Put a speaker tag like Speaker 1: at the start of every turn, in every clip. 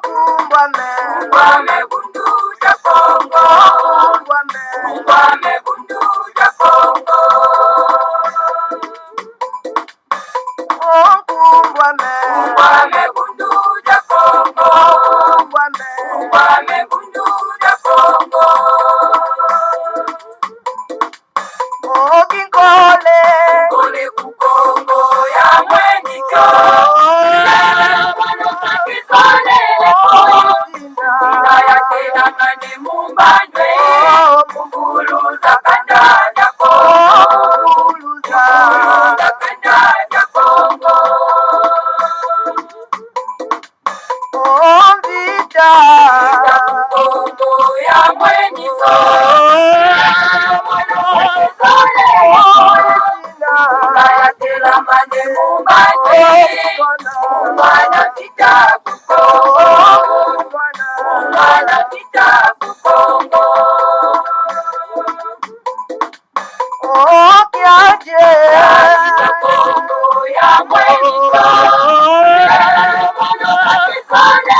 Speaker 1: Kumbwame bundu ja Kongo. Kumbwame bundu ja Kongo. Kumbwame bundu ja Kongo. Kumbwame bundu ja Kongo. Kikole kukongo ya mwenyiko. Wano kakisole ina ya tena ngani mumbandwe. Mukuluza kanda ja Kongo. Mukuluza kanda ja Kongo. Vita kukongo ya mwenyiko. Mane mumbane, mwana vita kukongo, mwana vita kukongo. Kiaje Kongo ya mwenyiko. Mwana kakisole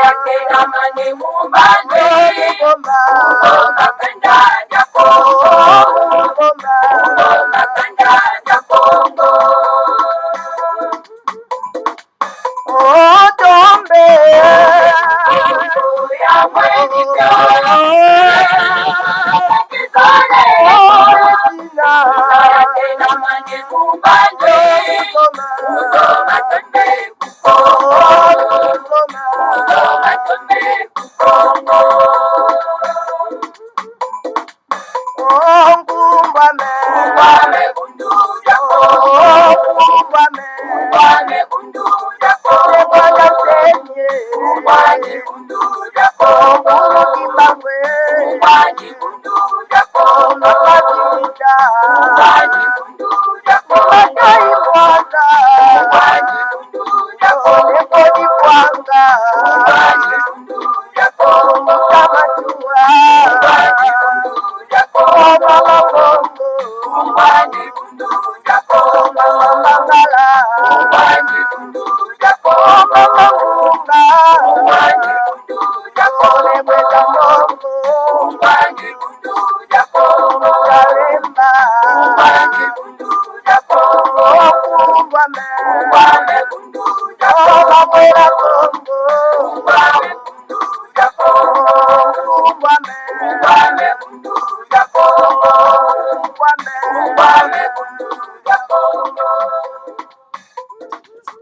Speaker 1: ya tena mane mumbane. Ngoma kanda ja Kongo. Ngoma kanda ja Kongo. Tombe Kongo ya mwenyiko. Kakisole ya tena mane mumbane. Ngoma kanda kukongo. Ngoma kanda kukongo. Kumbwame bundu ja Kongo. Kumbwame bundu ja Kongo. Kumbwame bundu ja Kongo. Kumbwame bundu ja Kongo. Kumbwame bundu ja Kongo. Kumbwame bundu ja Kongo. Kumbwame bundu ja Kongo.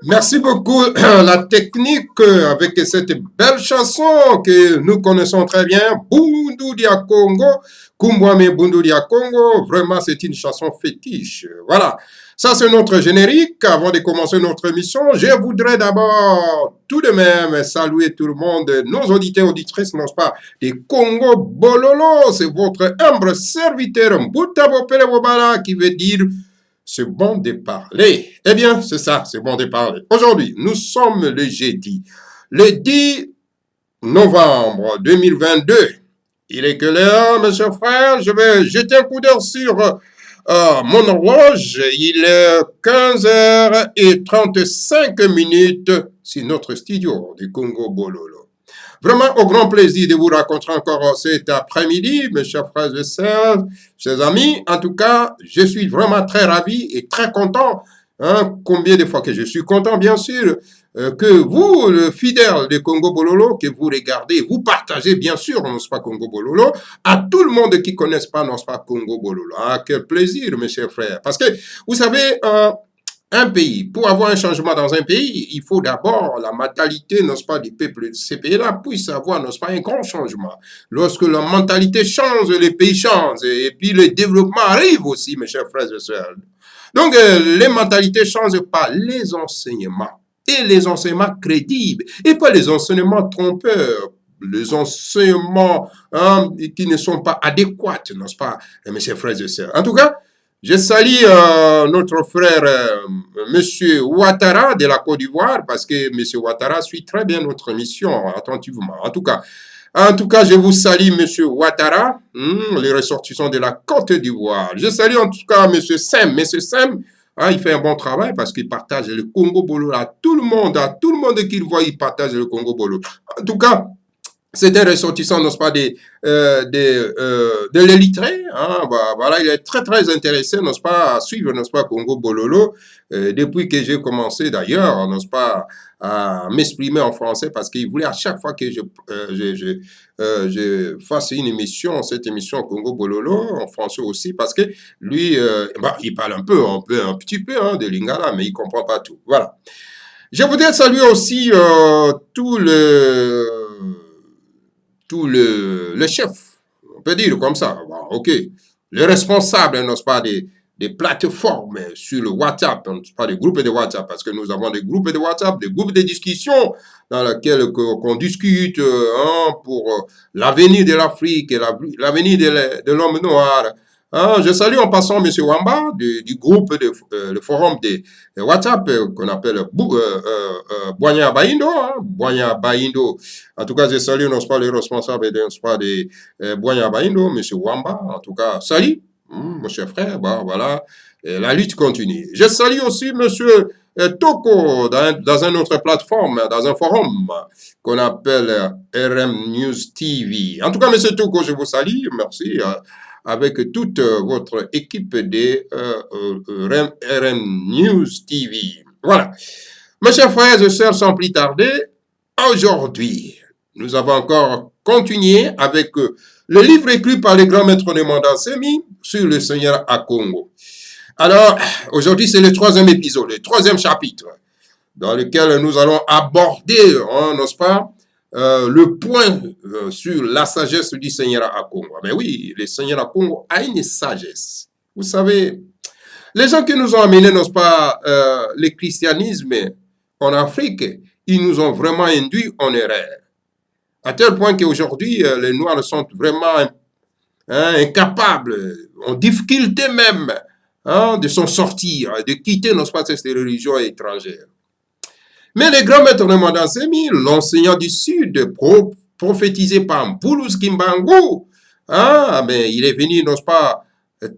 Speaker 2: Merci beaucoup, la technique avec cette belle chanson que nous connaissons très bien, Bundu dia Congo, Kumbwame Bundu dia Congo, vraiment c'est une chanson fétiche. Voilà, ça c'est notre générique. Avant de commencer notre émission, je voudrais d'abord tout de même saluer tout le monde, nos auditeurs, auditrices, n'est-ce pas, des Congo Bololo, c'est votre humble serviteur Mbutabo Pelebobala qui veut dire c'est bon de parler. Eh bien, c'est ça, c'est bon de parler. Aujourd'hui, nous sommes le jeudi, le 10 novembre 2022. Il est quelle heure, monsieur frère? Je vais jeter un coup d'œil sur mon horloge. Il est 15h35 sur notre studio du Congo Bololo. Vraiment, au grand plaisir de vous rencontrer encore cet après-midi, mes chers frères et sœurs, chers amis. En tout cas, je suis vraiment très ravi et très content. Hein, combien de fois que je suis content, bien sûr, que vous, le fidèle de Congo Bololo, que vous regardez, vous partagez, bien sûr, n'est-ce pas, Congo Bololo, à tout le monde qui ne connaisse pas, n'est-ce pas, Congo Bololo. Ah, quel plaisir, mes chers frères. Parce que, vous savez, un pays, pour avoir un changement dans un pays, il faut d'abord la mentalité, n'est-ce pas, du peuple de ces pays-là puisse avoir, n'est-ce pas, un grand changement. Lorsque la mentalité change, les pays changent. Et puis le développement arrive aussi, mes chers frères et sœurs. Donc, les mentalités changent par les enseignements. Et les enseignements crédibles. Et pas les enseignements trompeurs. Les enseignements qui ne sont pas adéquats, n'est-ce pas, mes chers frères et sœurs. En tout cas, je salue notre frère Monsieur Ouattara de la Côte d'Ivoire parce que Monsieur Ouattara suit très bien notre émission attentivement. En tout cas, je vous salue Monsieur Ouattara, les ressortissants de la Côte d'Ivoire. Je salue en tout cas Monsieur Sem. Monsieur Sem, Hein, il fait un bon travail parce qu'il partage le Congo Bolo à tout le monde qu'il voit, il partage le Congo Bolo. En tout cas, c'est un ressortissant, n'est-ce pas, de l'Érythrée. Hein, bah, voilà, il est très, très intéressé, n'est-ce pas, à suivre, n'est-ce pas, Congo Bololo, depuis que j'ai commencé, d'ailleurs, n'est-ce pas, à m'exprimer en français, parce qu'il voulait à chaque fois que je fasse une émission, cette émission Congo Bololo, en français aussi, parce que lui, bah, il parle un petit peu hein, de Lingala, mais il comprend pas tout. Voilà. Je voudrais saluer aussi tout le chef, on peut dire comme ça, bon, ok, le responsable, n'est-ce pas, des plateformes sur le WhatsApp, pas des groupes de WhatsApp, parce que nous avons des groupes de WhatsApp, des groupes de discussion dans lesquels qu'on discute hein, pour l'avenir de l'Afrique et l'avenir de l'homme noir. Hein, je salue en passant M. Wamba du groupe, le forum de WhatsApp qu'on appelle Boigna Baindo. Hein, Boigna Baindo. En tout cas, je salue, n'est-ce pas, les responsables, n'est-ce pas, de Boigna Baindo, M. Wamba. En tout cas, salut, mon cher frère. Bah, voilà, la lutte continue. Je salue aussi M. Toko dans une autre plateforme, dans un forum qu'on appelle RM News TV. En tout cas, M. Toko, je vous salue. Merci. Avec toute votre équipe de RM News TV. Voilà. Mes chers frères et sœurs, sans plus tarder, aujourd'hui, nous avons encore continué avec le livre écrit par le grand maître de Mandansemi sur le Seigneur à Congo. Alors, aujourd'hui, c'est le troisième épisode, le troisième chapitre, dans lequel nous allons aborder, hein, n'est-ce pas, le point sur la sagesse du Seigneur à Congo. Mais oui, le Seigneur à Congo a une sagesse. Vous savez, les gens qui nous ont amenés, n'est-ce pas, le christianisme en Afrique, ils nous ont vraiment induits en erreur. À tel point qu'aujourd'hui, les Noirs sont vraiment incapables, en difficulté même, hein, de s'en sortir, de quitter, n'est-ce pas, cette religion étrangère. Mais le grand maître de Mandansemi, l'enseignant du Sud, prophétisé par Mpulus Kimbangu, hein, mais il est venu, n'est-ce pas,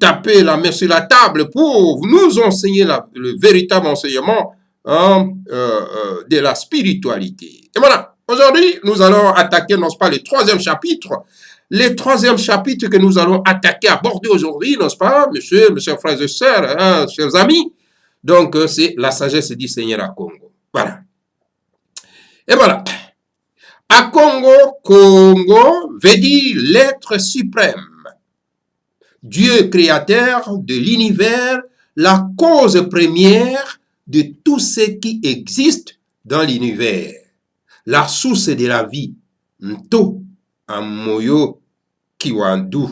Speaker 2: taper la main sur la table pour nous enseigner le véritable enseignement hein, de la spiritualité. Et voilà, aujourd'hui, nous allons attaquer, n'est-ce pas, le troisième chapitre. Le troisième chapitre que nous allons attaquer, aborder aujourd'hui, n'est-ce pas, mes chers frères et sœurs, hein, chers amis. Donc, c'est la sagesse du Seigneur à Congo. Voilà. Et voilà. À Congo, Congo veut dire l'être suprême. Dieu créateur de l'univers, la cause première de tout ce qui existe dans l'univers. La source de la vie. Nto, Amoyo, Kiwandu.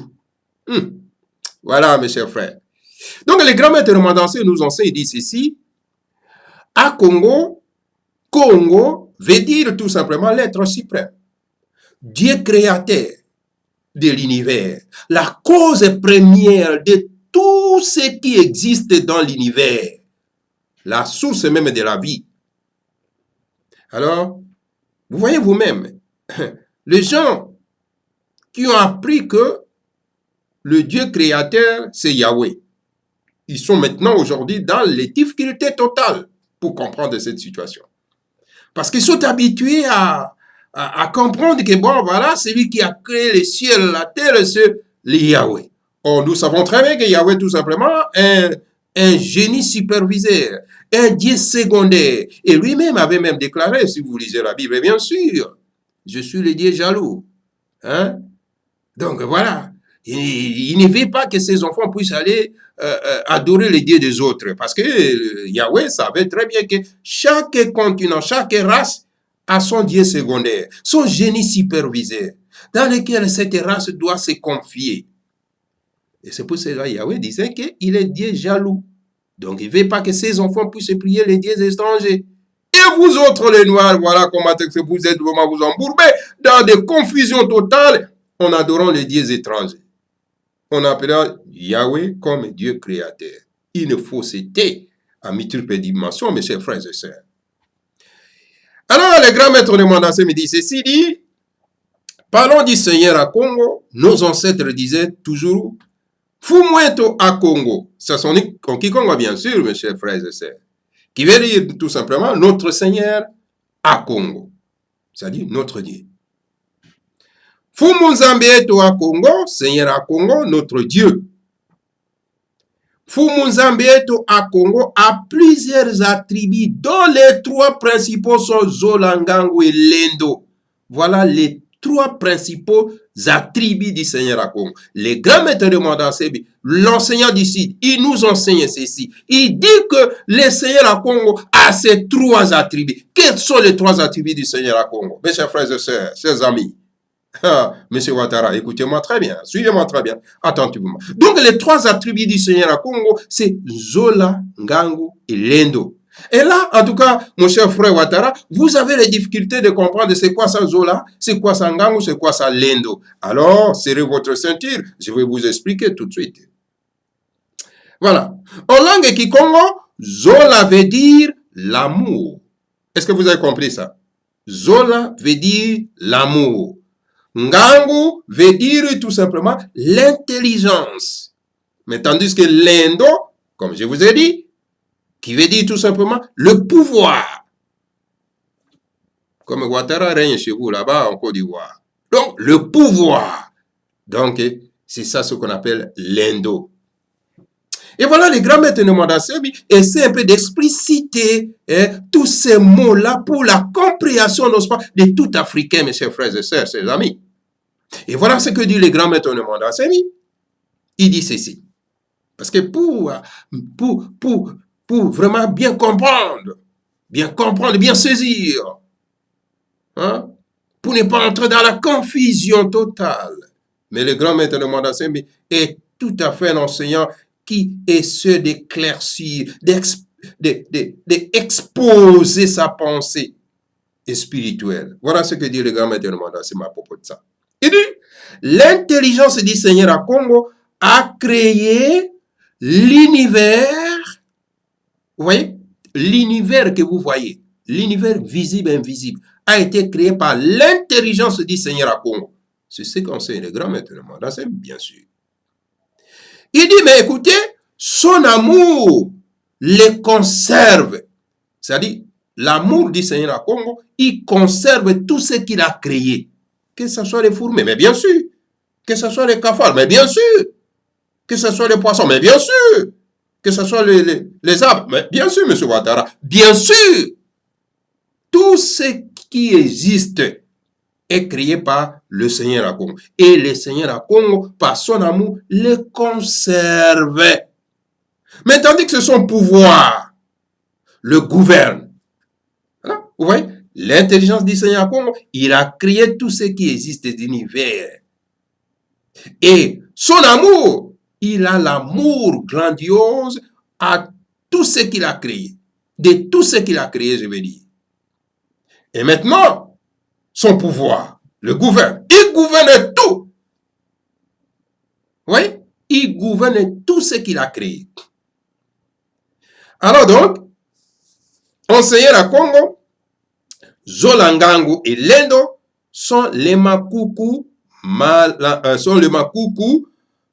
Speaker 2: Voilà, mes chers frères. Donc, les grands maîtres de Mandansé nous enseignent, ils disent ceci. À Congo, Congo veut dire tout simplement l'être suprême. Dieu créateur de l'univers, la cause première de tout ce qui existe dans l'univers, la source même de la vie. Alors, vous voyez vous-même, les gens qui ont appris que le Dieu créateur, c'est Yahweh, ils sont maintenant aujourd'hui dans les difficultés totales pour comprendre cette situation. Parce qu'ils sont habitués à comprendre que, bon, voilà, c'est lui qui a créé les cieux, la terre, c'est le Yahweh. Or, nous savons très bien que Yahweh, tout simplement, est un génie superviseur, un Dieu secondaire. Et lui-même avait même déclaré, si vous lisez la Bible, bien sûr, je suis le Dieu jaloux. Hein? Donc, voilà. Il ne veut pas que ses enfants puissent aller adorer les dieux des autres. Parce que Yahweh savait très bien que chaque continent, chaque race a son Dieu secondaire, son génie superviseur, dans lequel cette race doit se confier. Et c'est pour cela que Yahweh disait qu'il est Dieu jaloux. Donc, il ne veut pas que ses enfants puissent prier les dieux étrangers. Et vous autres, les Noirs, voilà comment vous êtes vraiment vous embourbés dans des confusions totales en adorant les dieux étrangers. On appellera Yahweh comme Dieu créateur. Une fausseté à multiples dimensions, mes chers frères et sœurs. Alors, le grand maître de Mandansé me dit ceci, parlons du Seigneur à Congo. Nos ancêtres disaient toujours, Fumweto à Congo, ça sont en Kikongo bien sûr, mes chers frères et sœurs, qui veut dire tout simplement notre Seigneur à Congo, c'est-à-dire notre Dieu. Fumunzambieto à Congo, Seigneur à Congo, notre Dieu. Fumunzambieto à Congo a plusieurs attributs, dont les trois principaux sont Zolangangu et Lendo. Voilà les trois principaux attributs du Seigneur à Congo. Les grands maîtres de Mandasebi, l'enseignant d'ici, il nous enseigne ceci. Il dit que le Seigneur à Congo a ces trois attributs. Quels sont les trois attributs du Seigneur à Congo? Mes chers frères et sœurs, chers amis. Monsieur Ouattara, écoutez-moi très bien, suivez-moi très bien, attentivement. Donc, les trois attributs du Seigneur à Congo, c'est Zola, Ngangu et Lendo. Et là, en tout cas, mon cher frère Ouattara, vous avez les difficultés de comprendre c'est quoi ça Zola, c'est quoi ça Ngangu, c'est quoi ça Lendo. Alors, serrez votre ceinture, je vais vous expliquer tout de suite. Voilà. En langue Kikongo, Zola veut dire l'amour. Est-ce que vous avez compris ça? Zola veut dire l'amour. Ngangu veut dire tout simplement l'intelligence. Mais tandis que Lendo, comme je vous ai dit, qui veut dire tout simplement le pouvoir. Comme Ouattara règne chez vous là-bas en Côte d'Ivoire. Donc, le pouvoir. Donc, c'est ça ce qu'on appelle Lendo. Et voilà, les grands maîtres de Mandasebi essaient un peu d'expliciter tous ces mots-là pour la compréhension, n'est-ce pas, de tout Africain, mes chers frères et sœurs, chers amis. Et voilà ce que dit le grand maître de Mandasebi. Il dit ceci. Parce que pour vraiment bien comprendre, bien saisir, hein, pour ne pas entrer dans la confusion totale. Mais le grand maître de Mandasebi est tout à fait un enseignant qui essaie d'éclaircir, d'exposer sa pensée spirituelle. Voilà ce que dit le grand maître de Mandasebi à propos de ça. Il dit, l'intelligence du Seigneur à Congo a créé l'univers. Vous voyez, l'univers que vous voyez, l'univers visible et invisible, a été créé par l'intelligence du Seigneur à Congo. C'est ce qu'enseigne le grand maître de Mandasebi, bien sûr. Il dit, mais écoutez, son amour les conserve. C'est-à-dire, l'amour du Seigneur à Congo, il conserve tout ce qu'il a créé. Que ce soit les fourmis, mais bien sûr. Que ce soit les cafards, mais bien sûr. Que ce soit les poissons, mais bien sûr. Que ce soit les arbres, mais bien sûr, M. Ouattara. Bien sûr. Tout ce qui existe est créé par le Seigneur à Congo. Et le Seigneur à Congo, par son amour, les conserve. Mais tandis que son pouvoir le gouverne. Voilà, vous voyez, l'intelligence du Seigneur à Congo, il a créé tout ce qui existe de l'univers. Et son amour, il a l'amour grandiose à tout ce qu'il a créé. De tout ce qu'il a créé, je veux dire. Et maintenant, son pouvoir le gouverne. Il gouverne tout. Vous voyez? Il gouverne tout ce qu'il a créé. Alors donc, en Seigneur à Congo, Zola, Ngangu et Lendo sont les Makuku,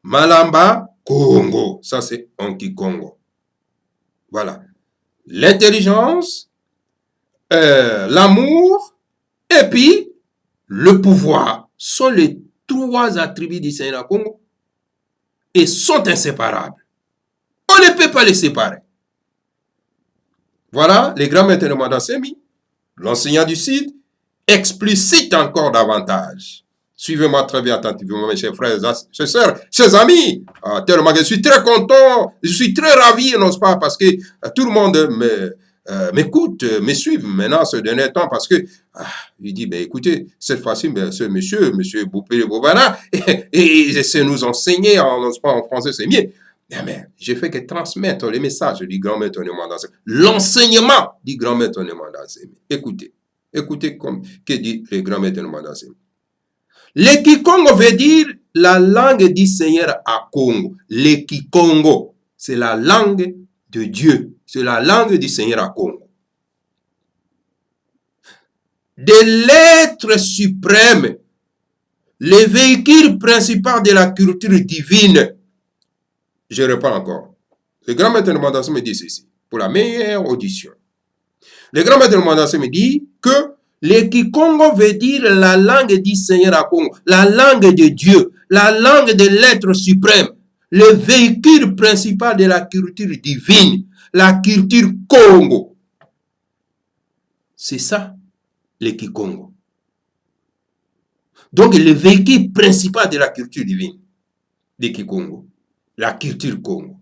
Speaker 2: Malamba, Congo. Ça, c'est en Kikongo. Voilà. L'intelligence, l'amour et puis le pouvoir sont les trois attributs du Seigneur à Congo et sont inséparables. On ne peut pas les séparer. Voilà, les grands maîtres de Mandasebi, l'enseignant du Sud, explicite encore davantage. Suivez-moi très bien attentivement, mes chers frères, chers sœurs, chers amis. Tellement que je suis très content, je suis très ravi, n'est-ce pas, parce que tout le monde m'écoute, me suit maintenant ce dernier temps, parce que il dit, ben écoutez, cette fois-ci, ce monsieur Boupé Bobana, et essaie de nous enseigner en français, c'est mieux. Mais je fais que transmettre les messages du grand maître de Mandasebi, l'enseignement du grand maître de Mandasebi. Écoutez comme que dit le grand maître de Mandasebi. Le Kikongo veut dire la langue du Seigneur à Congo. Le Kikongo, c'est la langue de Dieu. C'est la langue du Seigneur à Congo. De l'être suprême, le véhicule principal de la culture divine. Je reprends encore. Le grand maître de Mandassé me dit ceci, pour la meilleure audition. Le grand maître de Mandassé me dit que le Kikongo veut dire la langue du Seigneur à Congo, la langue de Dieu, la langue de l'être suprême, le véhicule principal de la culture divine, la culture Congo. C'est ça, le Kikongo. Donc, le véhicule principal de la culture divine de Kikongo, la culture Congo.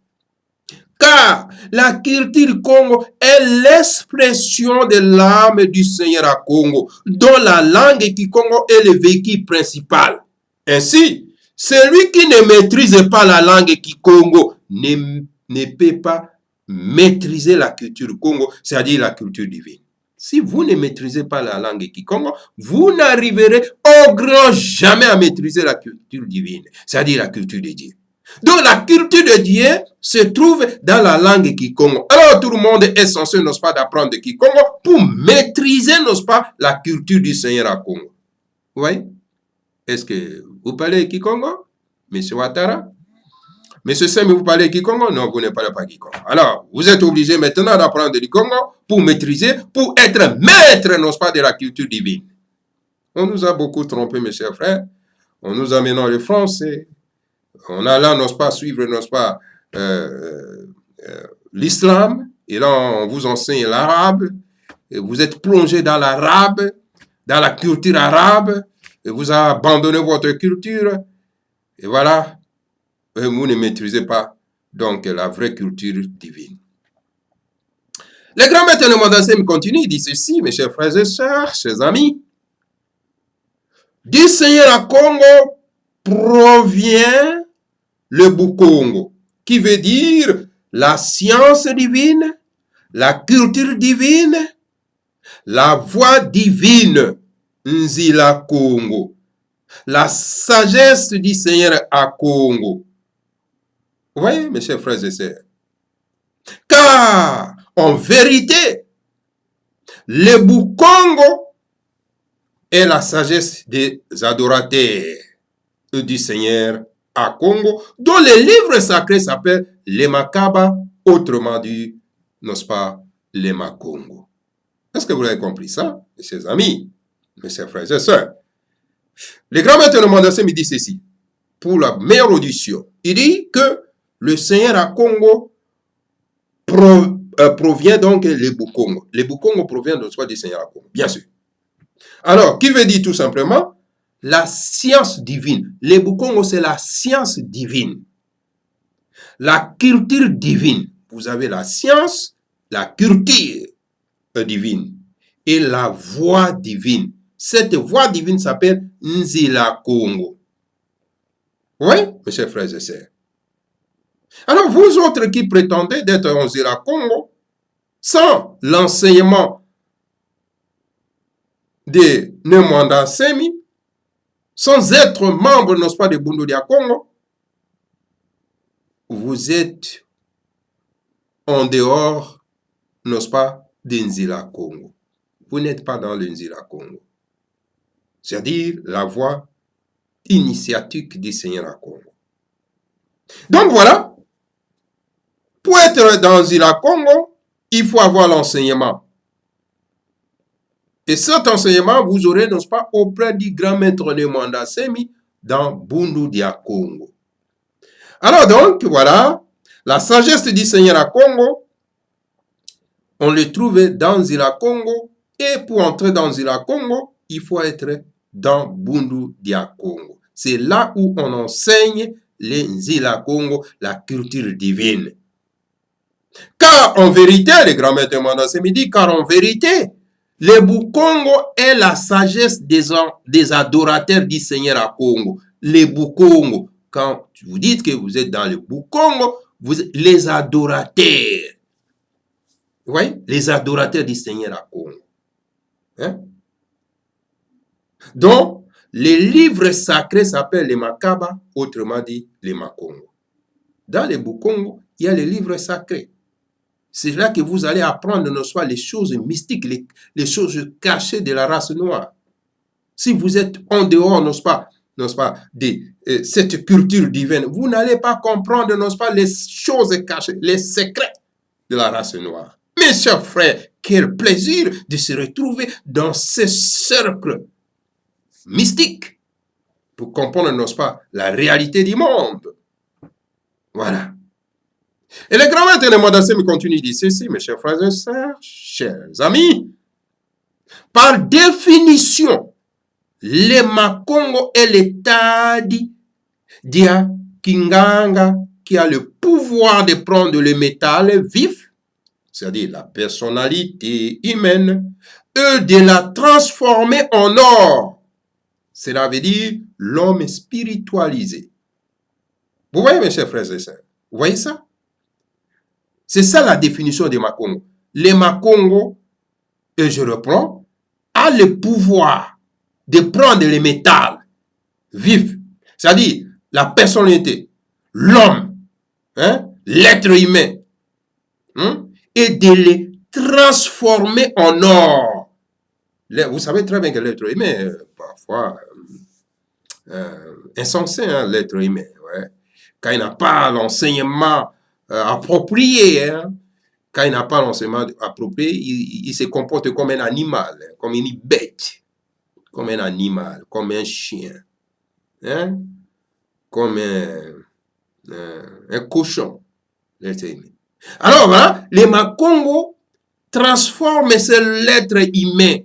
Speaker 2: Car la culture Congo est l'expression de l'âme du Seigneur à Congo, dont la langue Kikongo est le véhicule principal. Ainsi, celui qui ne maîtrise pas la langue Kikongo ne peut pas maîtriser la culture Congo, c'est-à-dire la culture divine. Si vous ne maîtrisez pas la langue Kikongo, vous n'arriverez au grand jamais à maîtriser la culture divine, c'est-à-dire la culture de Dieu. Donc la culture de Dieu se trouve dans la langue Kikongo. Alors tout le monde est censé, n'est-ce pas, d'apprendre Kikongo pour maîtriser, n'est-ce pas, la culture du Seigneur à Congo. Vous voyez? Est-ce que vous parlez Kikongo, Monsieur Ouattara? Monsieur Semi, vous parlez Kikongo? Non, vous ne parlez pas Kikongo. Alors, vous êtes obligé maintenant d'apprendre le Kikongo pour maîtriser, pour être maître, n'est-ce pas, de la culture divine. On nous a beaucoup trompés, mes chers frères. On nous a maintenant le français. On a là, n'est-ce pas, suivre, n'est-ce pas, l'islam. Et là, on vous enseigne l'arabe. Et vous êtes plongé dans l'arabe, dans la culture arabe. Et vous avez abandonné votre culture. Et voilà. Et vous ne maîtrisez pas, donc, la vraie culture divine. Le grand maître de Mandassé continue, il dit ceci, mes chers frères et sœurs, chers amis. Du Seigneur à Congo provient le Bukongo, qui veut dire la science divine, la culture divine, la voix divine, Nzila Congo, la sagesse du Seigneur à Congo. Vous voyez, mes chers frères et sœurs, car en vérité, le Bukongo est la sagesse des adorateurs du Seigneur à Congo, dont le livre sacré s'appelle les Makaba, autrement dit, n'est-ce pas, les Makongo. Est-ce que vous avez compris ça, mes chers amis, mes chers frères et sœurs? Le grand maître de Mandassé me dit ceci, pour la meilleure audition. Il dit que le Seigneur à Congo provient donc les Bukongo. Les Bukongo provient de soi du Seigneur à Congo, bien sûr. Alors, qui veut dire tout simplement la science divine. Les Bukongo, c'est la science divine. La culture divine. Vous avez la science, la culture divine et la voix divine. Cette voix divine s'appelle Nzila Congo. Oui, mes chers frères et sœurs. Alors, vous autres qui prétendez d'être en Nzila Congo, sans l'enseignement de Nemwanda Semi, sans être membre, n'est-ce pas, de Bundu Dia Congo, vous êtes en dehors, n'est-ce pas, de Nzila Congo. Vous n'êtes pas dans le Nzila Congo. C'est-à-dire la voie initiatique du Seigneur à Congo. Donc voilà, pour être dans Nzila Congo, il faut avoir l'enseignement. Et cet enseignement, vous aurez, n'est-ce pas, auprès du grand maître Nemwanda Semi dans Bundu Dia Congo. Alors donc, voilà, la sagesse du Seigneur à Congo, on le trouve dans Nzila Congo, et pour entrer dans Nzila Congo, il faut être dans Bundu Dia Congo. C'est là où on enseigne les Nzila Congo, la culture divine. Car en vérité, le grand maître Nemwanda Semi dit, car en vérité, le Bukongo est la sagesse des adorateurs du Seigneur à Congo. Les Bukongo, quand vous dites que vous êtes dans le Bukongo, vous êtes les adorateurs. Vous voyez? Les adorateurs du Seigneur à Congo. Hein? Donc, les livres sacrés s'appellent les Makaba, autrement dit les Makongo. Dans les Bukongo, il y a les livres sacrés. C'est là que vous allez apprendre, non soit les choses mystiques, les choses cachées de la race noire. Si vous êtes en dehors, n'est-ce pas, n'est-ce pas, de cette culture divine, vous n'allez pas comprendre, n'est-ce pas, les choses cachées, les secrets de la race noire. Mes chers frères, quel plaisir de se retrouver dans ce cercle mystique pour comprendre, n'est-ce pas, la réalité du monde. Voilà. Et le grand maître de Modassim continue, dit ceci, mes chers frères et sœurs, chers amis, par définition, les Makongo et les Tadi dia Kinganga qui a le pouvoir de prendre le métal vif, c'est-à-dire la personnalité humaine, et de la transformer en or. Cela veut dire l'homme spiritualisé. Vous voyez, mes chers frères et sœurs, vous voyez ça? C'est ça la définition des Makongo. Les Makongo, et je reprends, a le pouvoir de prendre le métal vif, c'est-à-dire la personnalité, l'homme, hein, l'être humain, hein, et de les transformer en or. Vous savez très bien que l'être humain est parfois insensé, hein, l'être humain. Ouais. Quand il n'a pas l'enseignement approprié, hein, quand il n'a pas l'enseignement approprié, il se comporte comme un animal, hein, comme une bête, comme un animal, comme un chien, hein, comme un cochon. Alors voilà, les Makongo transforment l'être humain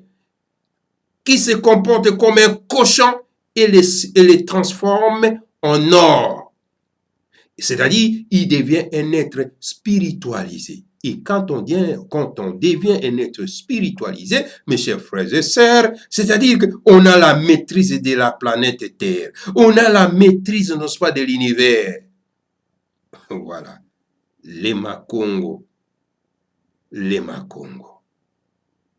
Speaker 2: qui se comporte comme un cochon et les transforment en or. C'est-à-dire, il devient un être spiritualisé. Et quand on devient un être spiritualisé, mes chers frères et sœurs, c'est-à-dire qu'on a la maîtrise de la planète Terre. On a la maîtrise, n'est-ce pas, de l'univers. Voilà. Les Makongo. Les Makongo.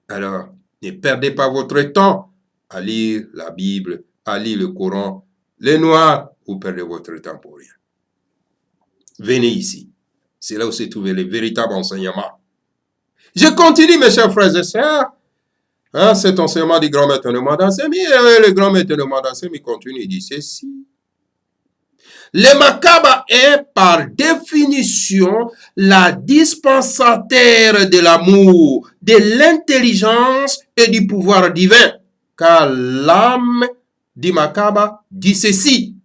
Speaker 2: Alors, ne perdez pas votre temps à lire la Bible, à lire le Coran. Les Noirs, vous perdez votre temps pour rien. Venez ici. C'est là où se trouvent les véritables enseignements. Je continue, mes chers frères et sœurs. Hein, cet enseignement du grand maître de Modassim, le grand maître de Modassim, il continue, il dit ceci. Le Makaba est par définition la dispensateur de l'amour, de l'intelligence et du pouvoir divin. Car l'âme du Makaba dit ceci.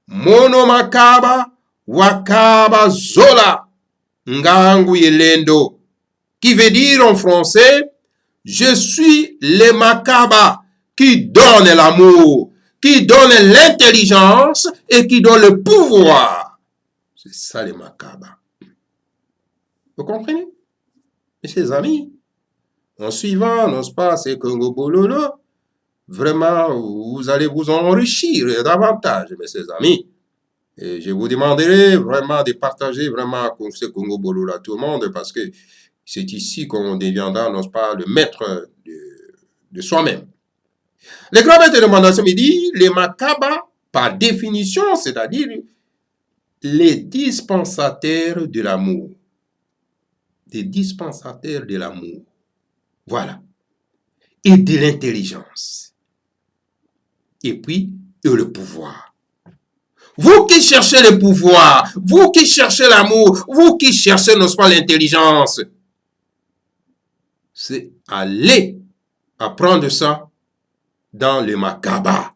Speaker 2: Mono Makaba Wakaba Zola Ngangu Yelendo, qui veut dire en français, je suis le Makaba qui donne l'amour, qui donne l'intelligence et qui donne le pouvoir. C'est ça le Makaba. Vous comprenez? Mes chers amis, en suivant, n'est-ce pas, ces Congo Bololo, vraiment, vous allez vous enrichir davantage, mes chers amis. Et je vous demanderai vraiment de partager vraiment ce Congo Bololo à tout le monde parce que c'est ici qu'on deviendra, n'est-ce pas, le maître de soi-même. Le grand maître de Modassim dit, les Makaba, par définition, c'est-à-dire les dispensateurs de l'amour. Des dispensateurs de l'amour. Voilà. Et de l'intelligence. Et puis, le pouvoir. Vous qui cherchez le pouvoir, vous qui cherchez l'amour, vous qui cherchez, n'est-ce pas, l'intelligence, c'est aller apprendre ça dans le Makaba.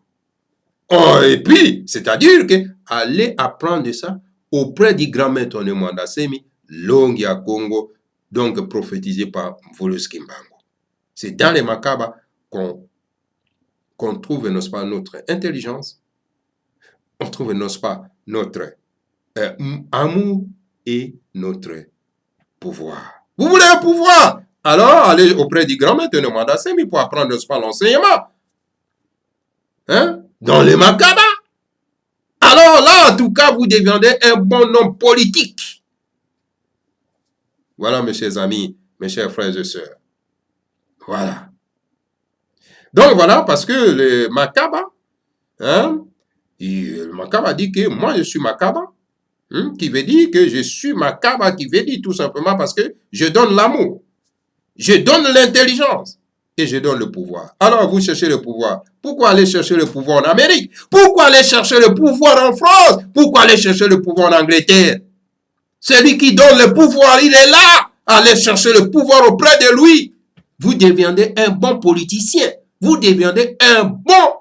Speaker 2: Oh, et puis, c'est-à-dire que aller apprendre ça auprès du grand maître de Modassim, Longia Congo, donc prophétisé par Volos Kimbangu. C'est dans le Makaba qu'on trouve, n'est-ce pas, notre intelligence, on trouve, n'est-ce pas, notre amour et notre pouvoir. Vous voulez un pouvoir? Alors, allez auprès du grand maître de Modassim pour apprendre, n'est-ce pas, l'enseignement. Hein? Dans les Makaba. Alors là, en tout cas, vous deviendrez un bon homme politique. Voilà, mes chers amis, mes chers frères et sœurs. Voilà. Donc voilà, parce que le Makaba, hein, le Makaba dit que moi je suis Makaba, hein, qui veut dire que je suis Makaba, qui veut dire tout simplement parce que je donne l'amour, je donne l'intelligence, et je donne le pouvoir. Alors, vous cherchez le pouvoir. Pourquoi aller chercher le pouvoir en Amérique? Pourquoi aller chercher le pouvoir en France? Pourquoi aller chercher le pouvoir en Angleterre? Celui qui donne le pouvoir, il est là. Allez chercher le pouvoir auprès de lui. Vous deviendrez un bon politicien. Vous deviendrez un bon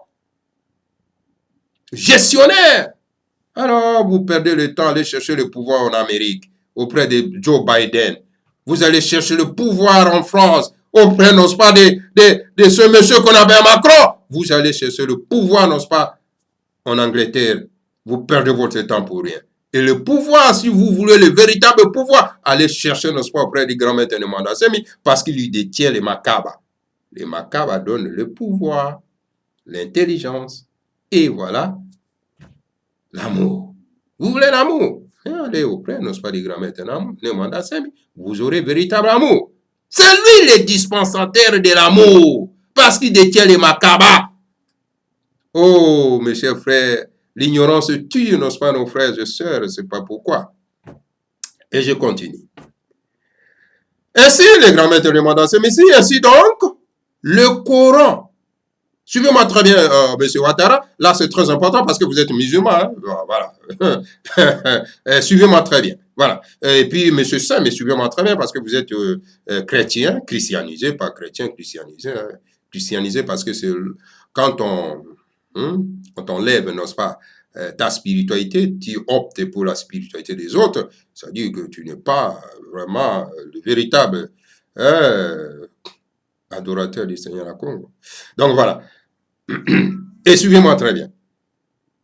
Speaker 2: gestionnaire. Alors, vous perdez le temps à aller chercher le pouvoir en Amérique, auprès de Joe Biden. Vous allez chercher le pouvoir en France, auprès, n'est-ce pas, de ce monsieur qu'on appelle Macron. Vous allez chercher le pouvoir, n'est-ce pas, en Angleterre. Vous perdez votre temps pour rien. Et le pouvoir, si vous voulez le véritable pouvoir, allez chercher, n'est-ce pas, auprès du grand maître de Mandasemi, parce qu'il lui détient les Makaba. Les Makaba donnent le pouvoir, l'intelligence, et voilà, l'amour. Vous voulez l'amour? Allez auprès, n'est-ce pas, du grand maître de Mandasemi, vous aurez véritable amour. C'est lui le dispensateur de l'amour, parce qu'il détient les Makaba. Oh, mes chers frères, l'ignorance tue, n'est-ce pas, nos frères et sœurs, c'est pas pourquoi. Et je continue. Ainsi, les grands maîtres de Mandasemi, ainsi donc, le Coran. Suivez-moi très bien, monsieur Ouattara. Là, c'est très important parce que vous êtes musulman. Hein? Voilà. Suivez-moi très bien. Voilà. Et puis, monsieur Saint, mais suivez-moi très bien parce que vous êtes chrétien, christianisé, pas chrétien, christianisé. Hein? Christianisé parce que c'est quand on lève, n'est-ce pas, ta spiritualité, tu optes pour la spiritualité des autres. C'est-à-dire que tu n'es pas vraiment le véritable adorateur du Seigneur à Congo. Donc, voilà. Et suivez-moi très bien.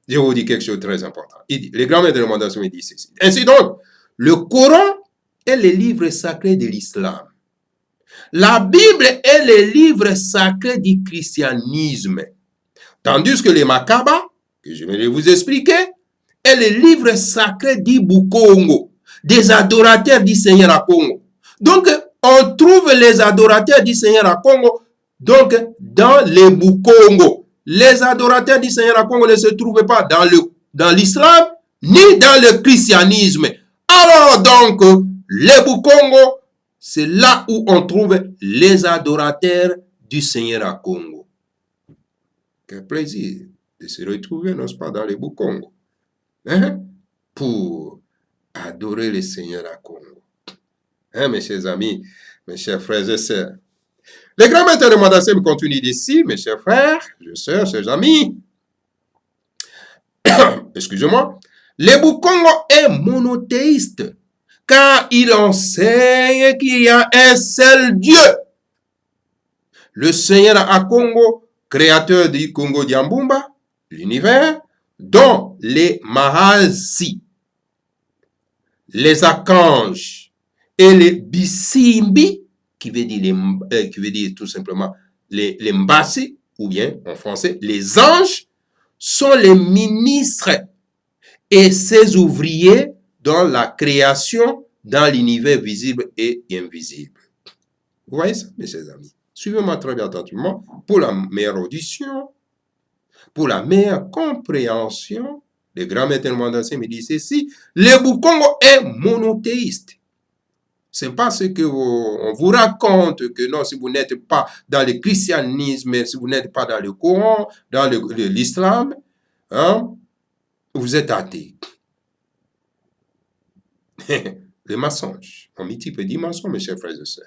Speaker 2: Je vous dis quelque chose de très important. Il dit, les grands maîtres de Mandasemi disent ceci. Ainsi donc, le Coran est le livre sacré de l'islam. La Bible est le livre sacré du christianisme. Tandis que les Makaba, que je vais vous expliquer, est le livre sacré du Bukongo, des adorateurs du Seigneur à Congo. Donc, on trouve les adorateurs du Seigneur à Congo donc dans les Bukongo. Les adorateurs du Seigneur à Congo ne se trouvent pas dans l'islam ni dans le christianisme. Alors donc, les Bukongo, c'est là où on trouve les adorateurs du Seigneur à Congo. Quel plaisir de se retrouver, n'est-ce pas, dans les Bukongo, hein, pour adorer le Seigneur à Congo. Hein, mes chers amis, mes chers frères et sœurs. Les grands maîtres de Mandasemi continuent d'ici, mes chers frères, sœurs, chers amis. Excusez-moi. Le Bukongo est monothéiste, car il enseigne qu'il y a un seul Dieu. Le Seigneur à Congo, créateur du Congo d'Yambumba, l'univers, dont les Mahasi, les Archanges et les Bisimbi, qui veut dire tout simplement les Mbassi, ou bien en français, les anges, sont les ministres et ses ouvriers dans la création, dans l'univers visible et invisible. Vous voyez ça, mes chers amis? Suivez-moi très bien attentivement pour la meilleure audition, pour la meilleure compréhension. Le grand maître Mandasemi dit ceci, le Bukongo est monothéiste. C'est pas ce que on vous raconte que non, si vous n'êtes pas dans le christianisme, si vous n'êtes pas dans le Coran, dans l'islam, hein, vous êtes athée. Les mensonges, en multiples dimensions, mes chers frères et sœurs.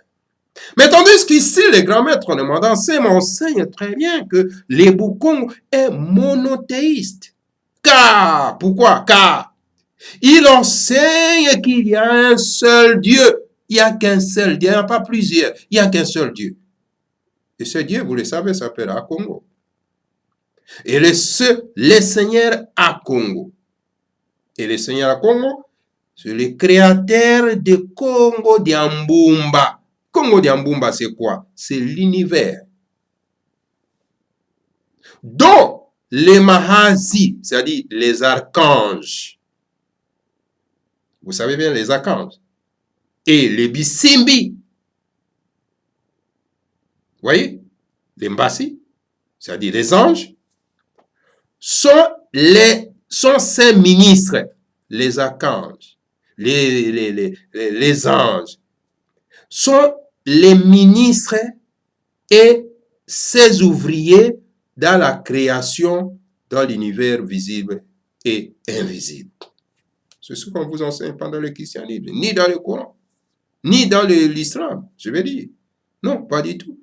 Speaker 2: Mais tandis qu'ici, les grands maîtres de Mandasemi enseignent très bien que le Bukongo est monothéiste. Car, pourquoi? Car il enseigne qu'il y a un seul Dieu. Il n'y a qu'un seul Dieu, il n'y a pas plusieurs. Il n'y a qu'un seul Dieu. Et ce Dieu, vous le savez, s'appelle Akongo. Et le Seigneur Akongo. Et le Seigneur Akongo, c'est le créateur de Congo d'Yambumba. Congo d'Yambumba, c'est quoi? C'est l'univers. Donc, les Mahasi, c'est-à-dire les archanges. Vous savez bien, les archanges. Et les Bisimbi. Vous voyez? Les Mbassi, c'est-à-dire les anges, sont ces ministres, les archanges, les anges, sont les ministres et ses ouvriers dans la création, dans l'univers visible et invisible. C'est ce qu'on vous enseigne pas dans le christianisme, ni dans le Coran, ni dans l'islam, je vais dire. Non, pas du tout.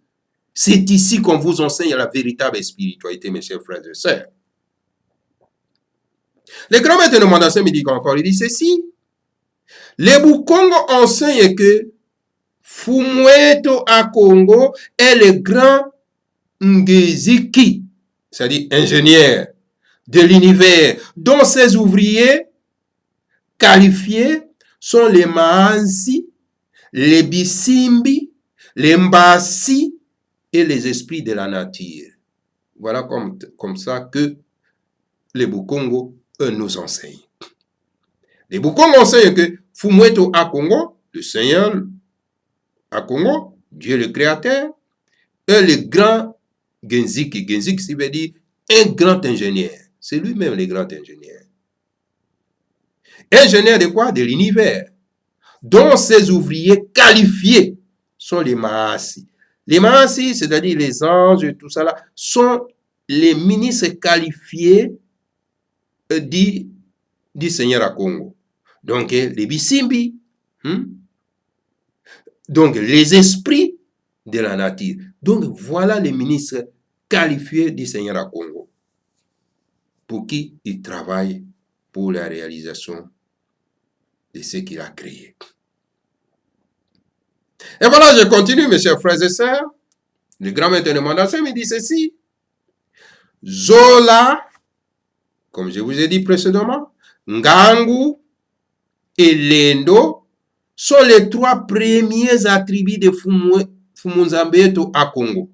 Speaker 2: C'est ici qu'on vous enseigne la véritable spiritualité, mes chers frères et sœurs. Le grand maître de Mandassin me dit encore, il dit ceci. Les Bukongo enseignent que Fumweto à Congo est le grand Ngeziki, c'est-à-dire ingénieur de l'univers, dont ses ouvriers qualifiés sont les Maansi, les Bisimbi, les Mbasi et les esprits de la nature. Voilà comme ça que les Bukongo, eux, nous enseignent. Les Bukongo enseignent que Fumweto à Congo, le Seigneur à Congo, Dieu le Créateur, est le grand Genziki. Genziki, ça veut dire un grand ingénieur. C'est lui-même le grand ingénieur. Ingénieur de quoi? De l'univers. Dont ses ouvriers qualifiés sont les Mahasi. Les Mahasi, c'est-à-dire les anges et tout ça là, sont les ministres qualifiés du Seigneur à Congo. Donc, les Bisimbi, donc les esprits de la nature. Donc, voilà les ministres qualifiés du Seigneur à Congo. Pour qui il travaille pour la réalisation de ce qu'il a créé. Et voilà, je continue, mes chers frères et sœurs. Le grand maître de Mandassin me dit ceci. Zola, comme je vous ai dit précédemment, Ngangu et Lendo sont les trois premiers attributs de Fumunzambeto à Congo.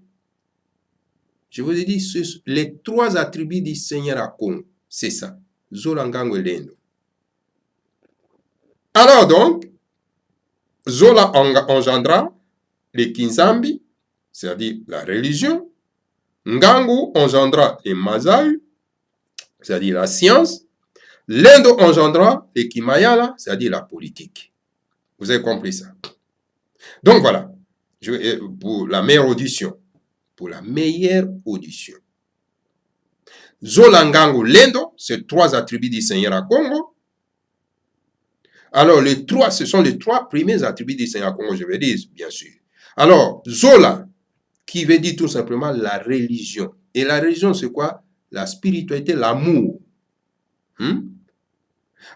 Speaker 2: Je vous ai dit, les trois attributs du Seigneur à Congo, c'est ça. Zola, Ngangu et Lendo. Alors donc, Zola engendra les Kinzambi, c'est-à-dire la religion. Ngangu engendra les Mazai, c'est-à-dire la science. Lendo engendra les Kimayala, c'est-à-dire la politique. Vous avez compris ça? Donc voilà, pour la meilleure audition. Zola, Ngangu, Lendo, c'est trois attributs du Seigneur à Congo. Alors, ce sont les trois premiers attributs du Seigneur à Congo, je vais dire, bien sûr. Alors, Zola, qui veut dire tout simplement la religion. Et la religion, c'est quoi? La spiritualité, l'amour.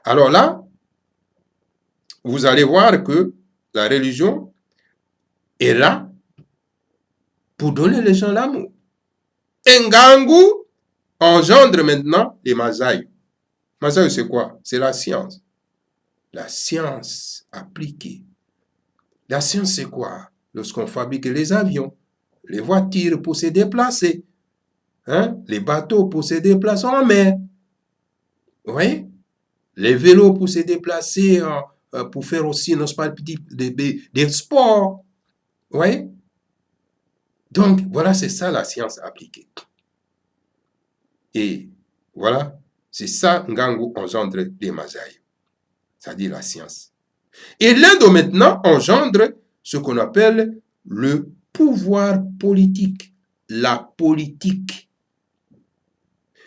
Speaker 2: Alors là, vous allez voir que la religion est là pour donner les gens l'amour. Ngangu engendre maintenant les Masaï. Masaï, c'est quoi? C'est la science. La science appliquée. La science, c'est quoi? Lorsqu'on fabrique les avions, les voitures pour se déplacer, les bateaux pour se déplacer en mer, oui, les vélos pour se déplacer, pour faire aussi des sports, oui. Donc, voilà, c'est ça la science appliquée. Et voilà, c'est ça Ngangu engendre des Masaï, c'est-à-dire la science. Et l'Inde maintenant engendre ce qu'on appelle le pouvoir politique, la politique.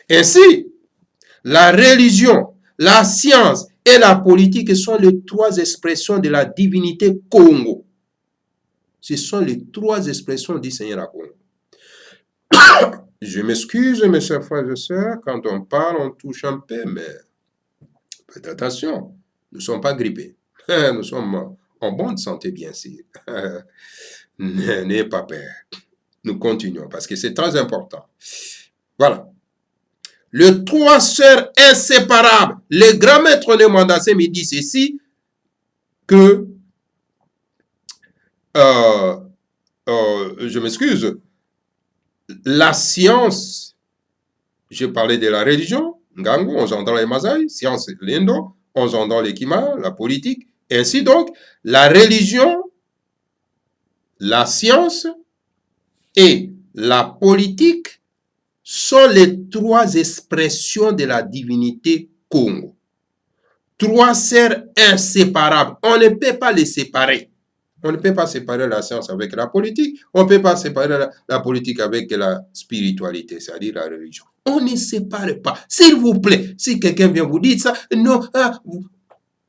Speaker 2: Ainsi, la religion, la science et la politique sont les trois expressions de la divinité Congo. Ce sont les trois expressions du Seigneur à Congo. Je m'excuse, mes chers frères et sœurs, quand on parle, on touche un peu, mais faites attention, nous ne sommes pas grippés. Nous sommes en bonne santé, bien sûr. N'ayez pas peur. Nous continuons parce que c'est très important. Voilà. Les trois sœurs inséparables. Le grand maître de Mandassin me dit ceci, que, je m'excuse, la science, je parlais de la religion, Ngangu, on entend les Masaï, science, l'Indo, on entend les Kima, la politique, ainsi donc, la religion, la science et la politique sont les trois expressions de la divinité Congo. Trois sœurs inséparables. On ne peut pas les séparer. On ne peut pas séparer la science avec la politique. On ne peut pas séparer la politique avec la spiritualité, c'est-à-dire la religion. On ne sépare pas. S'il vous plaît, si quelqu'un vient vous dire ça, non,